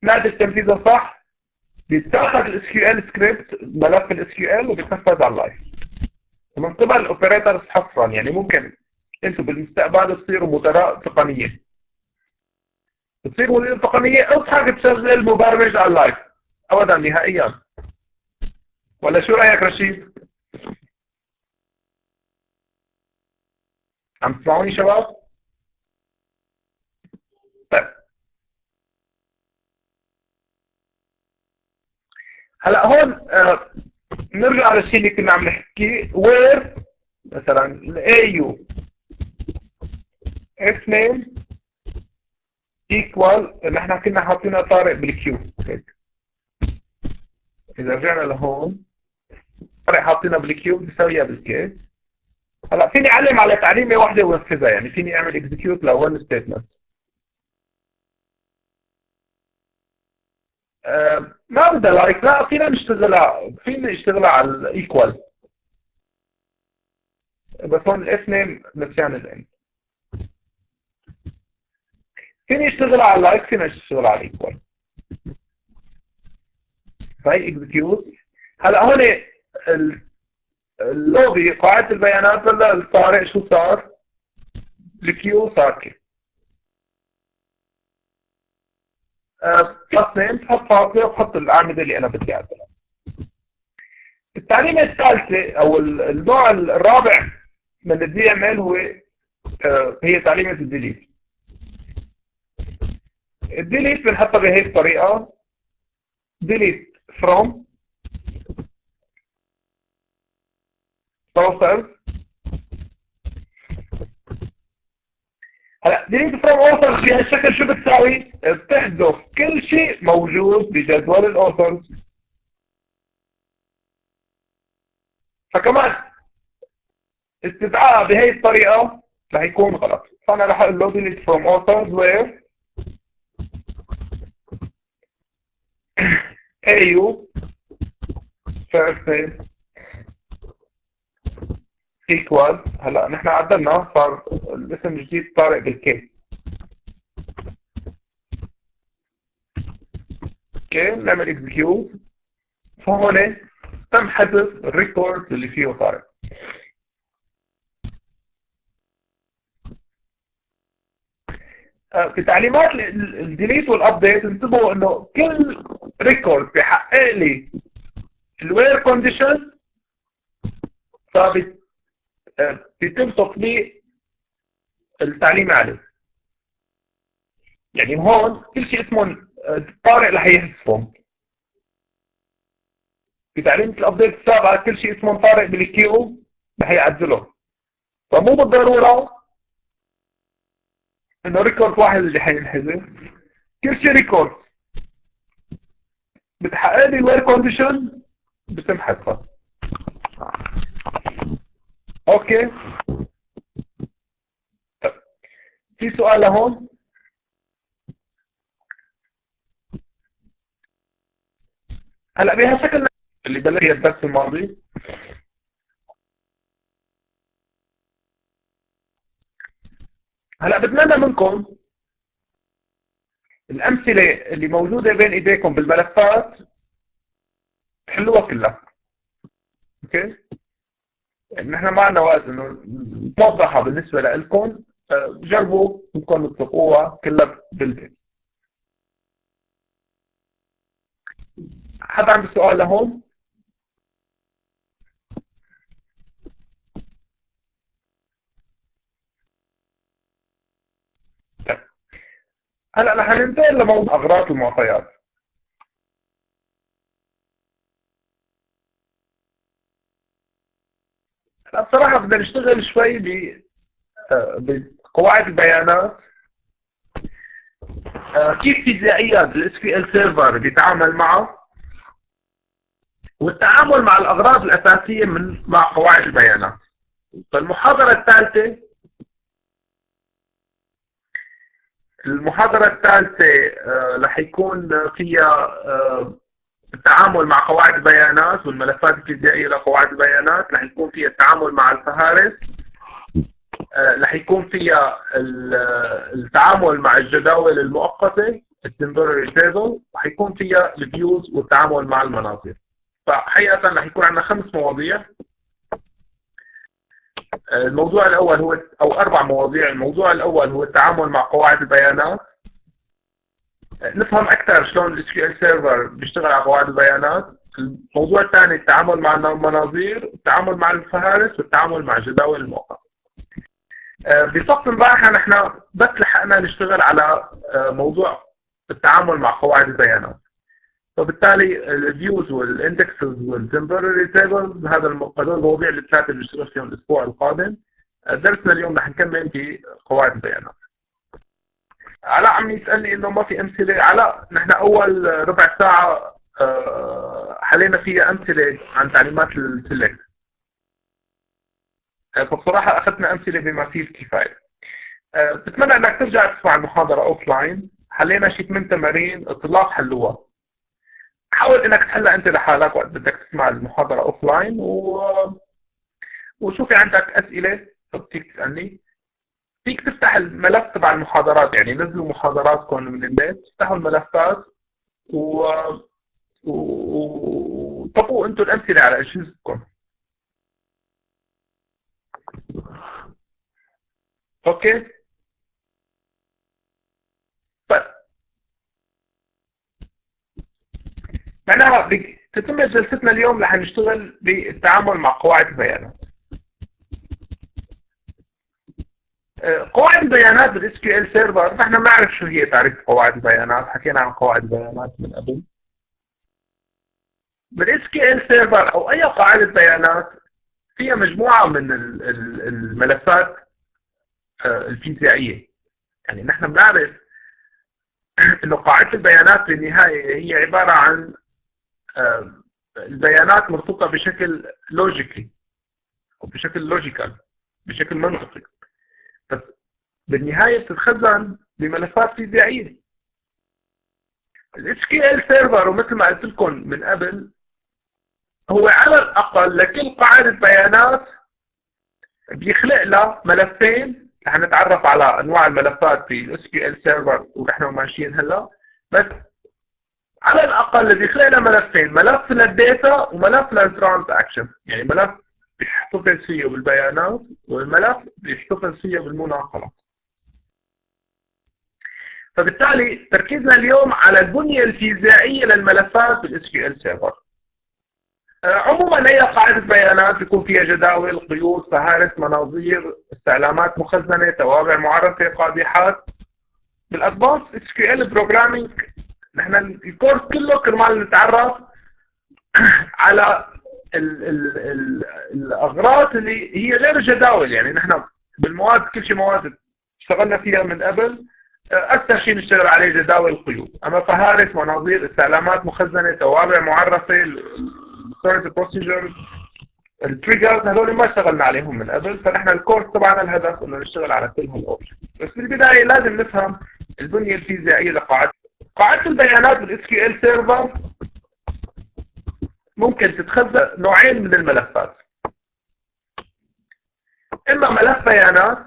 ناتج تنفيذه صح، بيتاخذ الاس كيو ال سكريبت، ملف الاس كيو ال، وبيتنفذ على اللايف من قبل الاوبريتورز حصرا. يعني ممكن انتم بالمستقبل تصيروا مدراء تقنيين، تصير مدير تقنية اضحك تشغل مبرمج على اللايف ابدا نهائيا. ولا شو رايك رشيد؟ عم تسمعوني شباب؟ طيب هلا هون نرجع للشيء اللي كنا عم نحكي. وير مثلا الاي يو اف نيم ايكوال، نحن كنا حاطينها طارق بالكيو هيك. اذا رجعنا لهون طارق حاطينها بالكيو بسويها بالكيس. هلا فيني اعلم على تعليمه واحده وانفذها، يعني فيني اعمل اكزكيوت لون ستيتمنت. ما بدها لايك، لا فينا نشتغلها على الايكوال، بس هون الاف نيم نسيان الان. فيني اشتغل على اللايك، فينا اشتغل على الايكوال. هاي اكزكيوت. هلا هون اللوبي قاعده البيانات ولا الطارق شو صار؟ الكيو صار كيف؟ بلس نيم تحط فاصله وتحط الاعمده اللي انا بدي اعملها. التعليمه الثالثه او النوع الرابع من الدي ام ال هو هي تعليمه الديليت. الديليت بنحطها بهي الطريقه: delete from authors. هلا delete from authors بهالشكل شو بتساوي؟ بتحذف كل شيء موجود بجدول الاوثرز. فكمان استدعاء بهي الطريقه رح يكون غلط، فانا رح اقول له delete from authors where AU first name equals. هلا نحن عدلنا صار الاسم الجديد طارق بالكي. اوكي نعمل اكزكيوت. فهون تم حذف الريكورد اللي فيه طارق. في تعليمات الديليت والابديت انتبهوا انه كل ريكورد بيحقق لي الوير كونديشن بيتم تطبيق التعليم عليه. يعني هون كل شيء اسمه طارق رح يحذفهم. في تعليمة الابديت السابقة كل شيء اسمه طارق بالكيو رح يعدله. فمو بالضرورة انه ريكورد واحد اللي حينحذف، كل شيء ريكورد بتحقق لي الوير كونديشن بتم حذفها. اوكي طيب في سؤال لهون؟ هلا بهالشكل اللي بلش فيها الدرس الماضي هلا بتمنى منكم الامثله اللي موجوده بين ايديكم بالملفات تحلوها كلها. اوكي يعني نحن ما عندنا وقت انه نوضحها بالنسبه لكم، جربوا ممكن تطبقوها كلها بالبيت. حدا عنده سؤال لهون؟ طيب هلا رح ننتقل لموضوع اغراض المعطيات. هلا بصراحه بدنا نشتغل شوي بقواعد البيانات، كيف فيزيائيا الاس كيو ال سيرفر بيتعامل معه، والتعامل مع الاغراض الاساسيه مع قواعد البيانات. فالمحاضره الثالثه رح يكون فيها التعامل مع قواعد البيانات والملفات الفيزيائيه لقواعد البيانات، رح يكون فيها التعامل مع الفهارس، رح يكون فيها التعامل مع الجداول المؤقته، التمبرري تيبل، وحيكون فيها الفيوز والتعامل مع المناظر. فحقيقة رح يكون عندنا 5 مواضيع. الموضوع الأول هو أو 4 مواضيع. الموضوع الأول هو التعامل مع قواعد البيانات. نفهم أكثر شلون ال SQL سيرفر بيشتغل على قواعد البيانات. الموضوع الثاني التعامل مع المناظير، التعامل مع الفهارس، والتعامل مع جداول الموقع. بصف امبارح نحن بس لحقنا نشتغل على موضوع التعامل مع قواعد البيانات. فبالتالي الفيوز والاندكسز والتمبرري تيبلز هذول المواضيع الثلاثه اللي بنشتغل فيهم الاسبوع القادم. درسنا اليوم رح نكمل في قواعد البيانات. علاء عم يسالني انه ما في امثله. علاء نحن اول ربع ساعه حلينا فيها امثله عن تعليمات السلكت، فبصراحه اخذنا امثله بما فيه الكفايه. بتمنى انك ترجع تسمع المحاضره اوف لاين. حلينا شيء 8 تمارين الطلاب حلوها. حاول انك تحلها انت لحالك وقت بدك تسمع المحاضره اوف لاين، وشوفي عندك اسئله فيك تسالني. فيك تفتح الملف تبع المحاضرات، يعني نزلوا محاضراتكم من البيت، افتحوا الملفات وطبقوا انتم الامثله على اجهزتكم. اوكي؟ طيب معناها تتم جلستنا اليوم رح نشتغل بالتعامل مع قواعد البيانات. قواعد البيانات بال SQL سيرفر نحن بنعرف شو هي تعريف قواعد البيانات، حكينا عن قواعد البيانات من قبل. بال SQL سيرفر او اي قاعده بيانات فيها مجموعه من الملفات الفيزيائيه. يعني نحن بنعرف انه قاعده البيانات بالنهايه هي عباره عن البيانات مرتبطه بشكل لوجيكي او بشكل لوجيكال، بشكل منطقي، بس بالنهايه بتتخزن بملفات فيزيائيه. ال SQL سيرفر ومثل ما قلت لكم من قبل هو على الاقل لكل قاعده بيانات بيخلق لها ملفين. رح نتعرف على انواع الملفات في ال SQL سيرفر ونحن ماشيين هلا، بس على الاقل بيخلق لها ملفين، ملف للداتا وملف للترانزاكشن. يعني ملف بيحتفظ فيه بالبيانات والملف بيحتفظ فيه بالمناقلات. فبالتالي تركيزنا اليوم على البنيه الفيزيائيه للملفات بال SQL سيرفر. عموما اي قاعده بيانات بيكون فيها جداول، قيود، فهارس، مناظير، استعلامات مخزنه، توابع معرفه، قادحات. بالادفانس SQL بروجرامينج نحن الكورس كله كرمال نتعرف على الاغراض اللي هي غير الجداول. يعني نحن بالمواد كل شيء مواد اشتغلنا فيها من قبل، اكثر شيء نشتغل عليه جداول القيود. اما فهارس، مناظير، استعلامات مخزنه، توابع معرفه، الستورج بروسيجرز، التريجرز، هذول ما اشتغلنا عليهم من قبل. فنحن الكورس تبعنا الهدف انه نشتغل على كل هالاوبشن. بس في البدايه لازم نفهم البنيه الفيزيائيه لقاعده البيانات بال SQL سيرفر. ممكن تتخزن نوعين من الملفات، اما ملف بيانات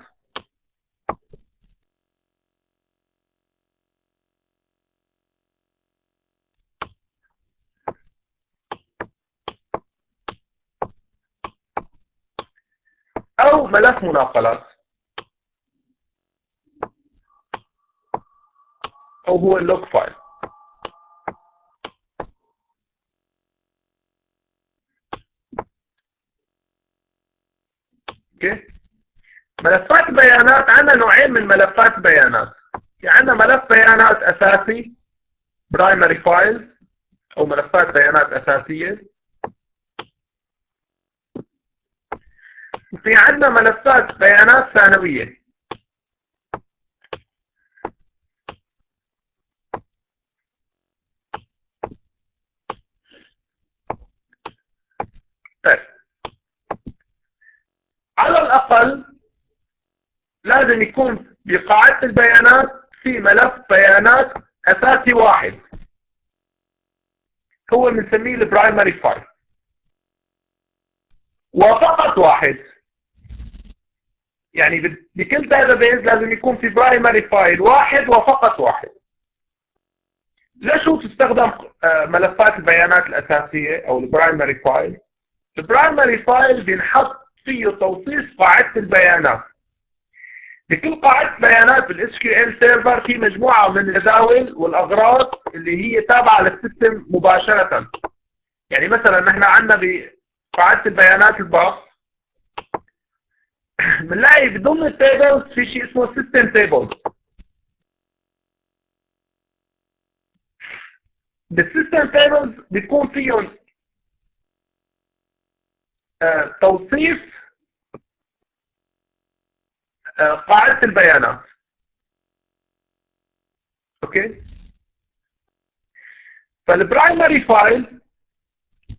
او ملف مناقلات، او هو اللوج فايل. اوكي، ملفات بيانات عندنا نوعين من ملفات بيانات. في عندنا ملف بيانات اساسي برايمري فايلز او ملفات بيانات اساسيه، وفي عندنا ملفات بيانات ثانويه. طيب على الاقل لازم يكون بقاعده البيانات في ملف بيانات اساسي واحد، هو بنسميه البرايمري فايل، وفقط واحد. يعني بكل داتابيز لازم يكون في برايمري فايل واحد وفقط واحد. لشو تستخدم ملفات البيانات الأساسية أو البرايمري فايل؟ البرايمري فايل بينحط فيه توصيف قاعدة البيانات. بكل قاعدة بيانات بالاس كيو ال سيرفر في مجموعة من الجداول والأغراض اللي هي تابعة للسيستم مباشرة. يعني مثلا نحن عندنا بقاعدة البيانات الباص بنلاقي بضمن التيبلز في شيء اسمه سيستم تيبلز. بالسيستم تيبلز بيكون فيهم توصيف قاعدة البيانات. اوكي، فالبرايمري فايل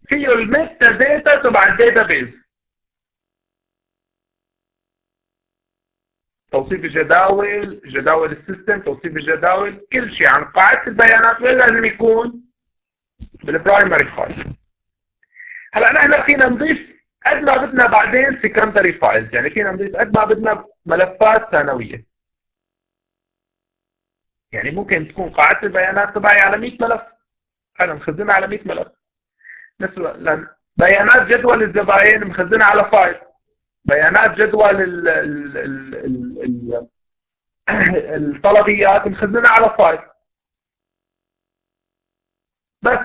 فيه الميتا داتا تبع الداتابيز، توصيف الجداول، جداول السيستم، توصيف الجداول، كل شيء عن قاعدة البيانات لازم يكون بالبرايمري فايل. هلا نحن فينا نضيف قد ما بدنا بعدين سكندري فايلز، يعني فينا نضيف قد ما بدنا ملفات ثانوية. يعني ممكن تكون قاعدة البيانات تبعي على 100 ملف، أنا مخزنها على 100 ملف. مثلا بيانات جدول الزباين مخزنها على فايل، بيانات جدول الطلبيات مخزنها على فايل. بس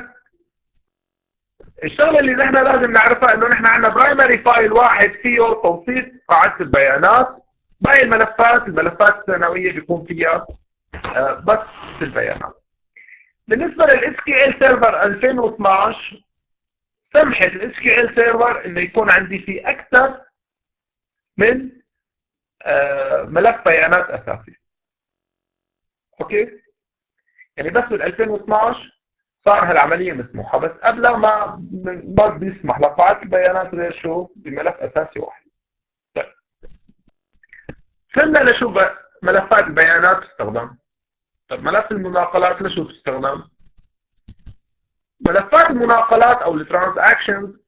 الشغله اللي نحن لازم نعرفها انه نحن عندنا برايمري فايل واحد فيه توصيف قاعده البيانات، باقي الملفات الثانويه بيكون فيها بس البيانات. بالنسبه للاس كيو ال سيرفر 2012 سمحت الاس كيو ال سيرفر انه يكون عندي فيه اكثر من ملف بيانات اساسي. اوكي، يعني بس بال 2012 صار هالعمليه مسموحه، بس قبلها ما بيسمح لقاعده البيانات غير شو بملف اساسي واحد. طيب فهمنا لشو ملفات البيانات تستخدم. طيب ملف المناقلات لشو تستخدم؟ ملفات المناقلات او الترانزاكشنز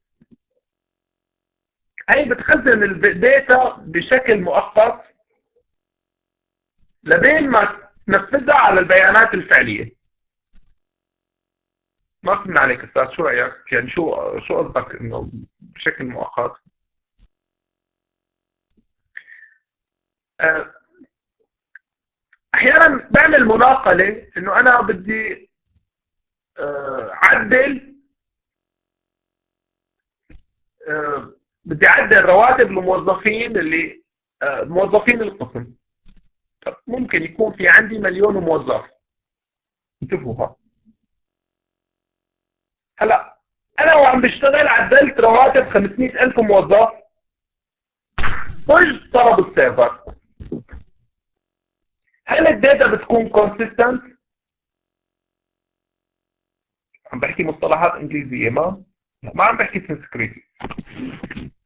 هي بتخزن الداتا بشكل مؤقت لبين ما تنفذها على البيانات الفعليه. ما فهمنا عليك استاذ، شو رايك؟ يعني شو قصدك انه بشكل مؤقت؟ احيانا بعمل مناقله انه انا بدي اعدل رواتب الموظفين اللي موظفين القسم. طب ممكن يكون في عندي 1,000,000 موظف، انتبهوا. هلا انا وعم بشتغل عدلت رواتب 500,000 موظف، طج طلب السيرفر. هل الداتا بتكون كونسيستنت؟ عم بحكي مصطلحات انجليزيه، ما عم بحكي سنسكريت.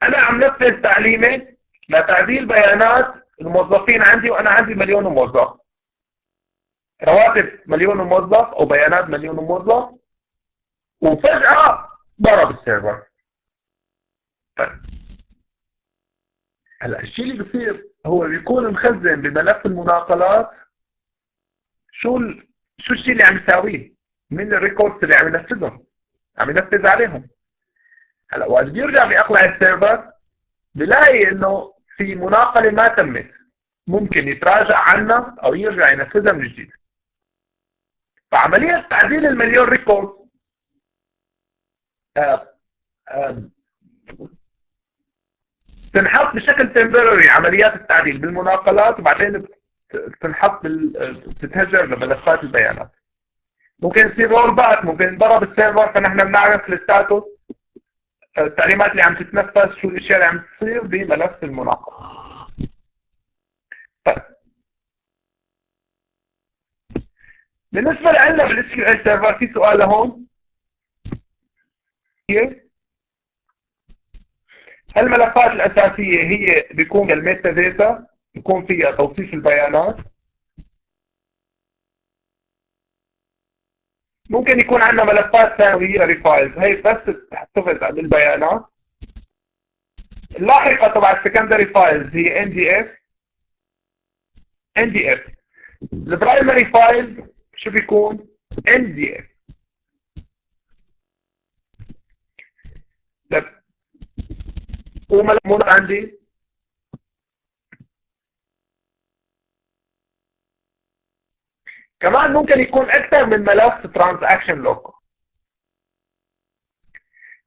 انا عم نفذ تعليمي لتعديل بيانات الموظفين عندي، وانا عندي 1,000,000 موظف، رواتب 1,000,000 موظف او بيانات 1,000,000 موظف، وفجأة ضرب السيرفر. طيب هلا الشيء اللي بصير هو بيكون مخزن بملف المناقلات شو الشيء اللي عم يساويه، من الريكوردز اللي عم ينفذهم، عم ينفذ عليهم. هلا وقت بيرجع بيقلع السيرفر بلاقي انه في مناقله ما تمت، ممكن يتراجع عنها او يرجع ينفذها من جديد. فعمليه تعديل 1,000,000 ريكورد تنحط بشكل تمبرري عمليات التعديل بالمناقلات، وبعدين تنحط تتهجر لملفات البيانات. ممكن يصير رول باك، ممكن ضرب السيرفر، فنحن بنعرف الستاتوس، التعليمات اللي عم تتنفذ، شو الاشياء اللي عم تصير بملف المناقله. طيب بالنسبه لنا بالاس كيو ال سيرفر في سؤال لهون، هل الملفات الاساسيه هي بيكون الميتا داتا بيكون فيها توصيف البيانات؟ ممكن يكون عندنا ملفات ثانويه ريفايلز، هي بس تحتفظ عن البيانات. اللاحقه تبع السكندري فايلز هي ان دي اف. البرايمري فايل شو بيكون؟ NDF. طب وملفون عندي كمان ممكن يكون اكثر من ملف ترانزاكشن لوج.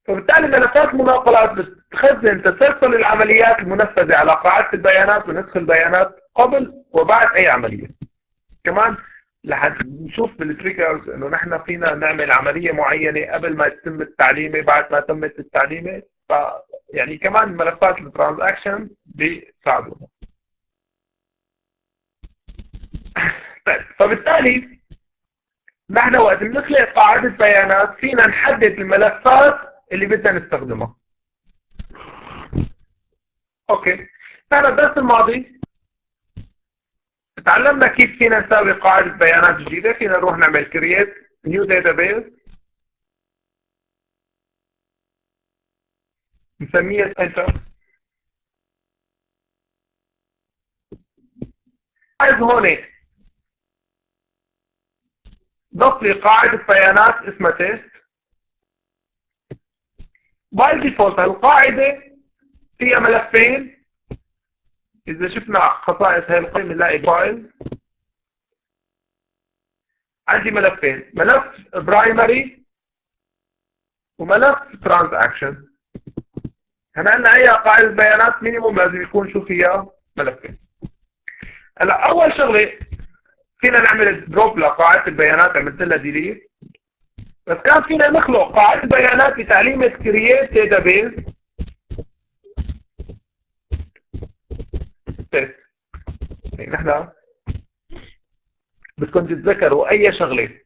فبالتالي ملفات مناقلات بتخزن تسلسل العمليات المنفذة على قاعدة البيانات ونسخ البيانات قبل وبعد أي عملية. كمان رح نشوف بالتريكرز إنه نحن فينا نعمل عملية معينة قبل ما يتم التعليمة بعد ما تمت التعليمة، يعني كمان ملفات الترانزاكشن بيساعدونا. طيب فبالتالي نحن وقت بنخلق قاعدة بيانات فينا نحدد الملفات اللي بدنا نستخدمها. اوكي، نحن الدرس الماضي تعلمنا كيف فينا نسوي قاعدة بيانات جديدة. فينا نروح نعمل create new database نسميه enter. عايز هون ضف لي قاعدة بيانات اسمها test. باي ديفولت القاعدة فيها ملفين. إذا شفنا خصائص هاي القائمة بنلاقي فايل. عندي ملفين، ملف برايمري وملف ترانزاكشن. هنا عندنا أي قاعدة بيانات مينيموم لازم يكون شو فيها ملفين. هلا أول شغلة فينا نعمل دروب لقاعدة البيانات، عملت لها ديليت. بس كان فينا نخلق قاعدة بيانات بتعليمة create database test. يعني نحن بدكم تتذكروا أي شغلة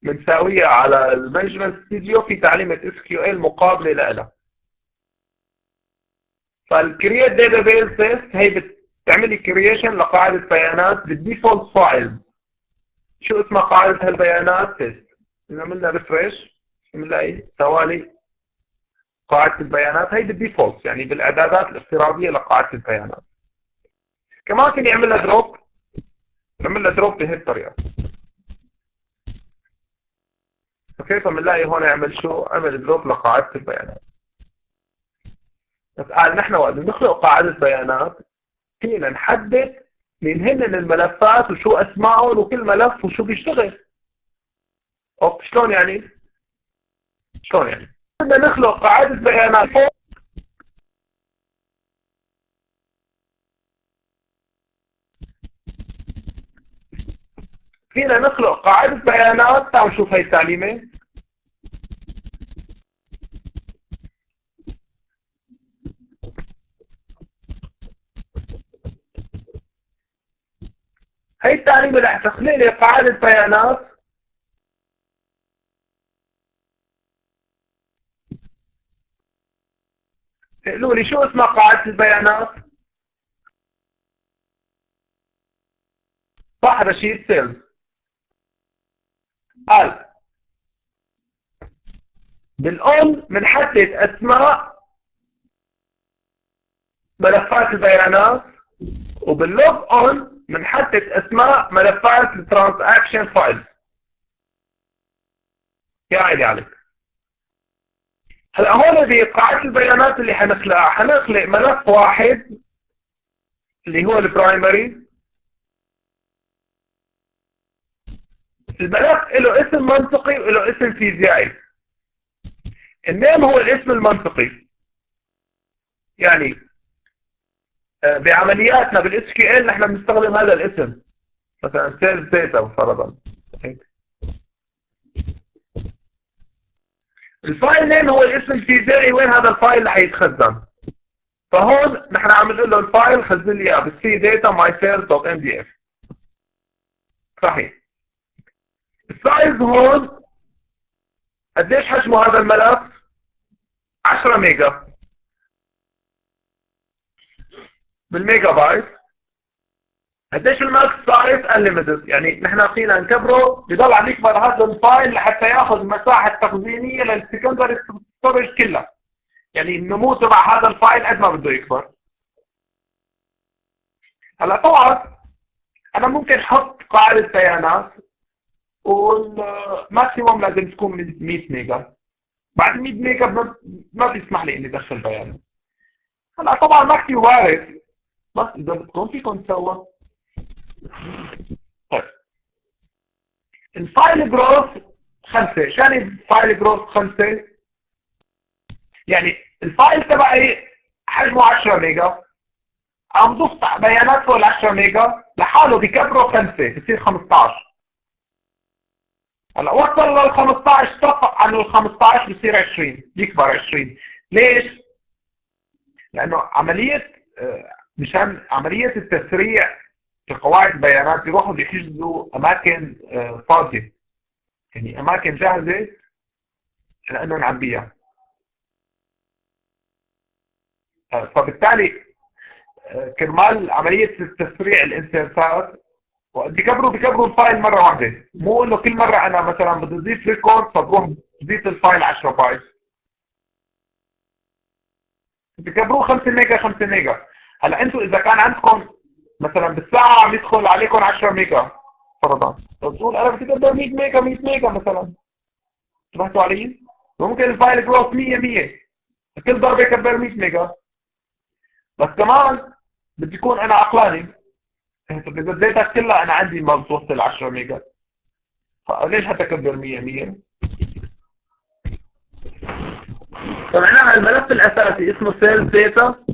بنساويها على المانجمنت ستوديو في تعليمة SQL مقابلة لها. فالكرييت database test هي بتعملي creation لقاعدة بيانات بالديفولت فايل. شو اسمها قاعدة هالبيانات test. إذا عملنا ريفرش بنلاقي توالي قاعدة البيانات هي بالديفولت، يعني بالإعدادات الافتراضية لقاعدة البيانات. كمان فيني أعمل لها دروب، نعمل لها دروب بهي الطريقة. اوكي، فبنلاقي هون اعمل شو؟ اعمل دروب لقاعدة البيانات. بس قال نحن وقت بنخلق قاعدة بيانات فينا نحدد مين هن الملفات وشو اسمائهم وكل ملف وشو بيشتغل. اوه شلون يعني؟ شلون يعني؟ بدنا نخلق قاعدة بيانات فوق فينا نخلق قاعدة بيانات. تعالوا نشوف هي التعليمة. هي التعليمة رح تخلق لي قاعدة بيانات قالوا لي شو اسمها قاعدة البيانات؟ صح رشيد سيلز. قال بالأون بنحدد أسماء ملفات البيانات، وباللوج أون بنحدد أسماء ملفات الترانزاكشن فايل. يا عيني عليك. هلا هون بقاعدة البيانات اللي حنخلقها حنخلق ملف واحد اللي هو البرايمري. الملف له اسم منطقي وله اسم فيزيائي. النيم هو الاسم المنطقي، يعني بعملياتنا بالاس كيو ال نحن بنستخدم هذا الاسم، مثلا سيلز داتا فرضا. الفايل نيم هو الاسم الفيزيائي وين هذا الفايل اللي حيتخزن. فهون نحن عم نقول له الفايل خزن لي اياه بالسي داتا ماي سيلز دوت ام دي اف. صحيح. السايز هون قديش حجمه هذا الملف؟ 10 ميجا بالميجا بايت. قديش الماكس سايز؟ انليمتد، يعني نحن فينا نكبره بضل عم يكبر هذا الفايل لحتى ياخذ المساحه التخزينيه للسكندري ستورج كلها، يعني النمو تبع هذا الفايل قد ما بده يكبر. هلا طبعا انا ممكن احط قاعده بيانات والماكسيموم لازم تكون من 100 ميجا. بعد 100 ميجا ما بيسمح لي اني ادخل بيانات. هلا طبعا ما كثير وارد، بس اذا بدكم فيكم تسوى. طيب الفايل جروث 5. شو يعني فايل جروث 5؟ يعني الفايل تبعي حجمه 10 ميجا، عم ضفت بيانات فوق ال 10 ميجا لحاله بكبره 5 بصير 15. هلا وصل لل 15 صفق عن ال 15 بصير 20، يكبر 20. ليش؟ لانه مشان عمليه التسريع في قواعد البيانات بيروحوا بيحجزوا اماكن فاضيه، يعني اماكن جاهزه لانه نعبيها. فبالتالي كرمال عمليه التسريع الانسيرتات بكبروا الفايل مره واحده، مو انه كل مره انا مثلا بدي اضيف ريكورد فبروح بضيف الفايل 10 بايت. بكبروه 5 ميجا 5 ميجا. هلا انتم اذا كان عندكم مثلا بالساعه عم يدخل عليكم 10 ميجا فرضا، بتقول انا بدي اكبر 100 ميجا 100 ميجا مثلا، انتبهتوا علي؟ ممكن الفايل جروث 100 كل ضربه يكبر 100 ميجا. بس كمان بدي يكون انا عقلاني، اذا اديتك كلها انا عندي ما بتوصل 10 ميجا، فليش حتكبر 100 طبعا الملف الاساسي اسمه سيلز داتا.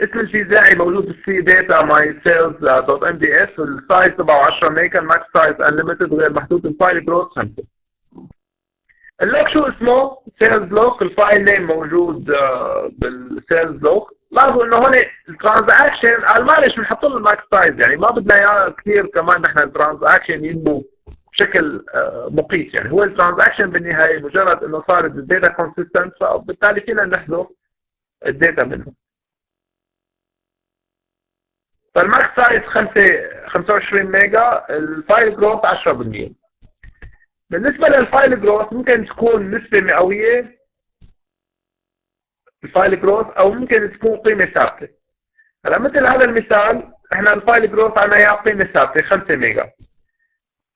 اسم الفيزيائي موجود بالسي داتا ماي سيلز دوت ام دي اس. السايز تبعه 10 ميجا، الماكس سايز انليمتد غير محدود. الفايل جروث 5. اللوك شو اسمه؟ سيلز لوك. الفايل نيم موجود بالسيلز لوك. لاحظوا انه هون الترانزاكشن قال معلش بنحط له الماكس سايز، يعني ما بدنا اياه كثير كمان نحن الترانزاكشن ينمو بشكل مقيت. يعني هو الترانزاكشن بالنهايه مجرد انه صارت الداتا كونسيستنت، فبالتالي فينا نحذف الداتا منه. فالماكس سايز 25 ميجا. الفايل جروث 10%. بالنسبه للفايل جروث ممكن تكون نسبه مئويه الفايل جروث، او ممكن تكون قيمه ثابته. هلا مثل هذا المثال احنا الفايل جروث عنا اياه قيمه ثابته 5 ميجا،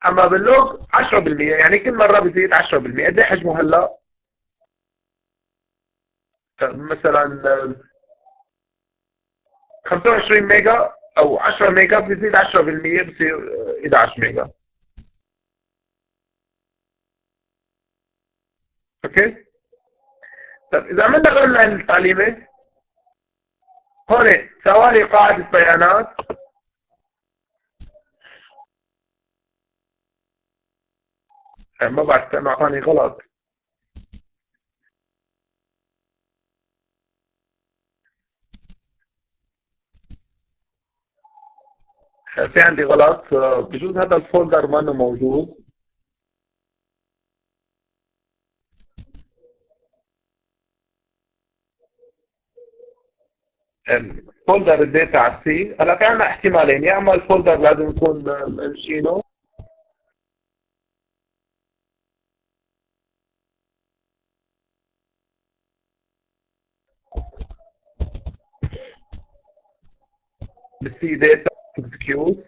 اما باللوج 10%، يعني كل مره بزيد 10%. قد ايه حجمه هلا؟ مثلا 25 ميجا او 10 ميجا بزيد 10% بصير 11 ميجا. اوكي؟ طيب اذا عملنا رن للتعليمه، هون سوالي قاعده بيانات. ما بعرف كان اعطاني غلط. في عندي غلط، بجوز هذا الفولدر ما انه موجود. فولدر الداتا على السي. هلا في عندنا احتمالين، يا اما الفولدر لازم يكون منشينه بالسي داتا اكزكيوت.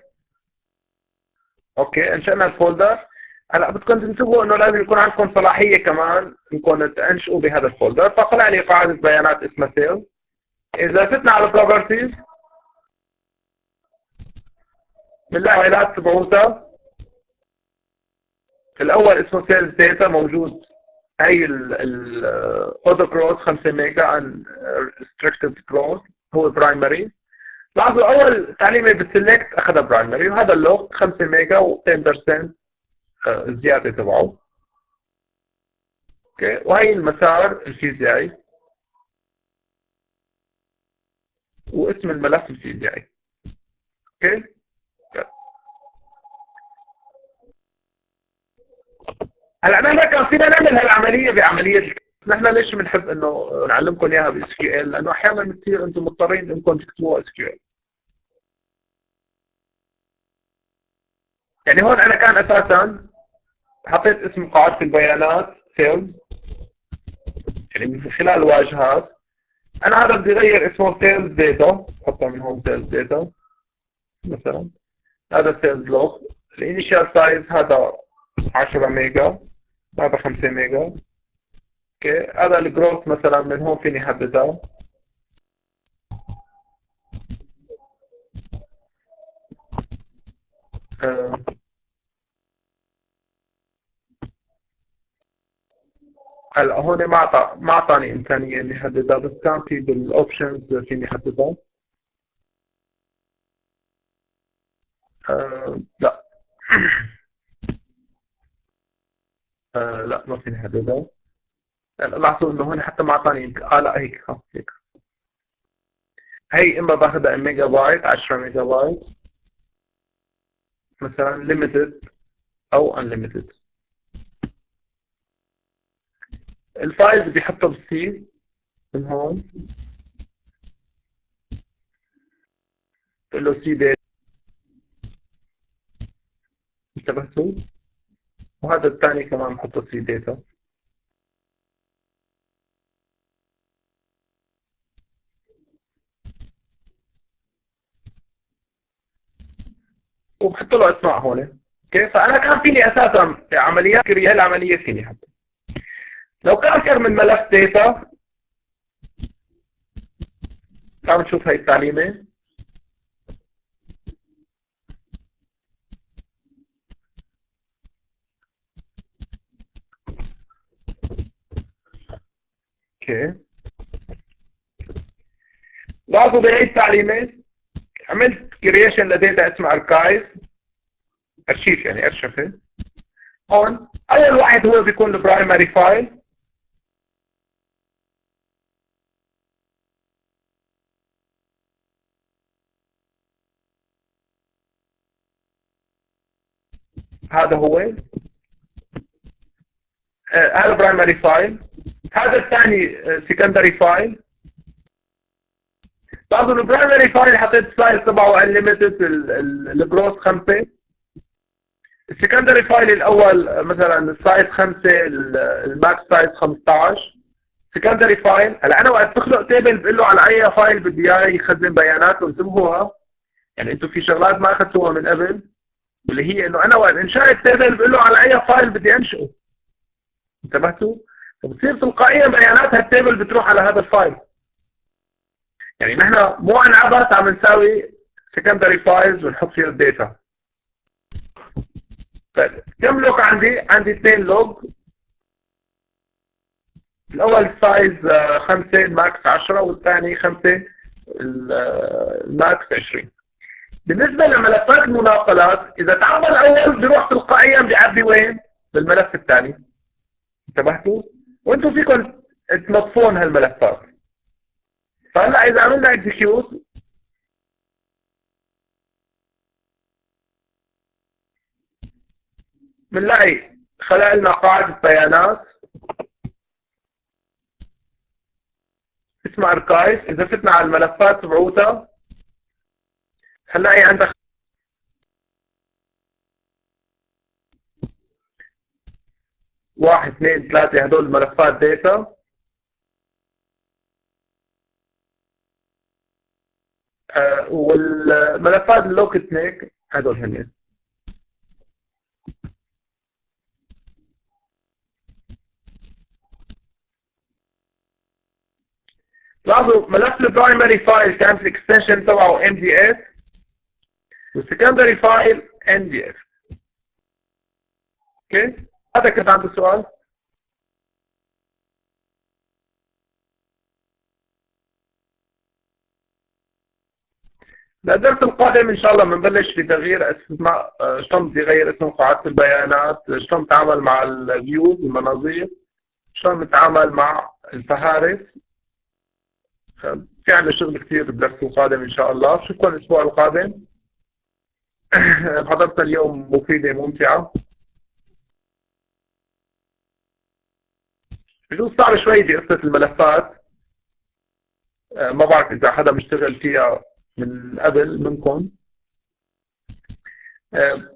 اوكي انشأنا الفولدر. هلا بدكم تنتبهوا انه لازم يكون عندكم صلاحيه كمان انكم تنشئوا بهذا الفولدر. فطلع لي قاعده بيانات اسمها سيلز. اذا فتنا على بروبرتيز بنلاقي فايلات تبعوتها. الاول اسمه سيلز داتا موجود. هي الاوتو جروث 5 ميجا عن ريستريكتد جروث هو برايمري. لاحظوا اول تعليمه بالسلكت اخذها برايمري، وهذا اللوج 5 ميجا و10% الزياده تبعه. اوكي، وهي المسار الفيزيائي واسم الملف الفيزيائي. اوكي، هلا نحن كان فينا نعمل هالعمليه بعمليه. نحن ليش بنحب انه نعلمكم اياها باس كيو ال؟ لانه احيانا كثير انتم مضطرين انكم تكتبوها اس كيو ال. يعني هون انا كان اساسا حطيت اسم قاعده البيانات سيلز، يعني من خلال واجهات. انا هذا بدي اغير اسمه سيلز داتا، حطها من هون سيلز داتا مثلا. هذا سيلز لوج. الانيشال سايز هذا 10 ميجا، هذا 5 ميجا. اوكي، هذا الجروث مثلا من هون فيني احددها. هلا هون ما اعطاني امكانيه اني احددها، بس كان في بالاوبشنز فيني احددها. لا. لا ما فيني احددها. لاحظوا انه هون حتى ما اعطاني لا هيك هيك. هي اما باخذها ميجا بايت 10 ميجا بايت مثلا ليميتد او انليميتد. الفايلز بيحطها بالسي من هون، بقول له سي داتا. انتبهتوا؟ وهذا الثاني كمان بحطه سي داتا. وبحط له اسماء هون. اوكي، فانا كان فيني اساسا عمليات كريه العمليه فيني حتى لو كان اكثر من ملف داتا. تعالوا نشوف هاي التعليمه. اوكي، لاحظوا بهي التعليمه عملت كرييشن لداتا اسمها ارشيف يعني ارشفه. هون اول واحد هو بيكون البرايمري فايل. هذا هو هذا برايمري فايل. هذا الثاني سكندري فايل. لاحظوا البرايمري فايل حطيت السايز تبعه انليميتد، الجروث 5. السكندري فايل الاول مثلا السايز 5، الماكس سايز 15. سكندري فايل. هلا انا وقت بخلق تيبل بقول له على اي فايل بدي اياه يخزن بياناته، انتبهوها يعني انتم في شغلات ما اخذتوها من قبل، اللي هي انه انا وقت انشاء التيبل بقول له على اي فايل بدي انشئه. انتبهتوا؟ فبتصير تلقائيا بيانات هالتيبل بتروح على هذا الفايل. يعني نحن مو عن عبث عم نساوي سكندري فايلز ونحط فيها الداتا. طيب كم لوج عندي 2 لوج. الاول سايز 5 الماكس 10 والثاني 5 الماكس 20. بالنسبه لملفات المناقلات اذا تعمل اول بيروح تلقائيا بيعبي وين؟ بالملف الثاني. انتبهتوا؟ وانتم فيكم تنظفون هالملفات. فهلا اذا عملنا اكزيكيوت بنلاقي خلق لنا قاعده بيانات اسمها اركايف. اذا فتنا على الملفات تبعوتها هنلاقي عندك 1 2 3 هدول ملفات داتا. والملفات اللوكت نيك هدول هن. لاحظوا ملف البرايمري فايل كانت الاكستنشن تبعه MDF والسكندري فايل NDF. اوكي، هذا كنت عندي سؤال. الدرس القادم ان شاء الله بنبلش بتغيير اسماء، شلون بدي اغير اسم قاعده البيانات، شلون نتعامل مع الفيوز المناظير، شلون نتعامل مع الفهارس. في عندنا شغل كثير بالدرس القادم ان شاء الله. بشوفكم الاسبوع القادم. محاضرتنا اليوم مفيده ممتعه. بجوز صعب شوي بقصه الملفات، ما بعرف اذا حدا مشتغل فيها من قبل منكم،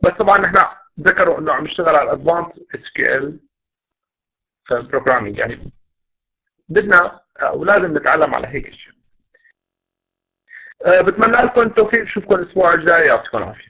بس طبعا نحن ذكروا انه عم نشتغل على الادفانس SQL بروجرامينج، يعني بدنا ولازم نتعلم على هيك شيء. بتمنى لكم التوفيق. بشوفكم الاسبوع الجاي. يعطيكم العافيه.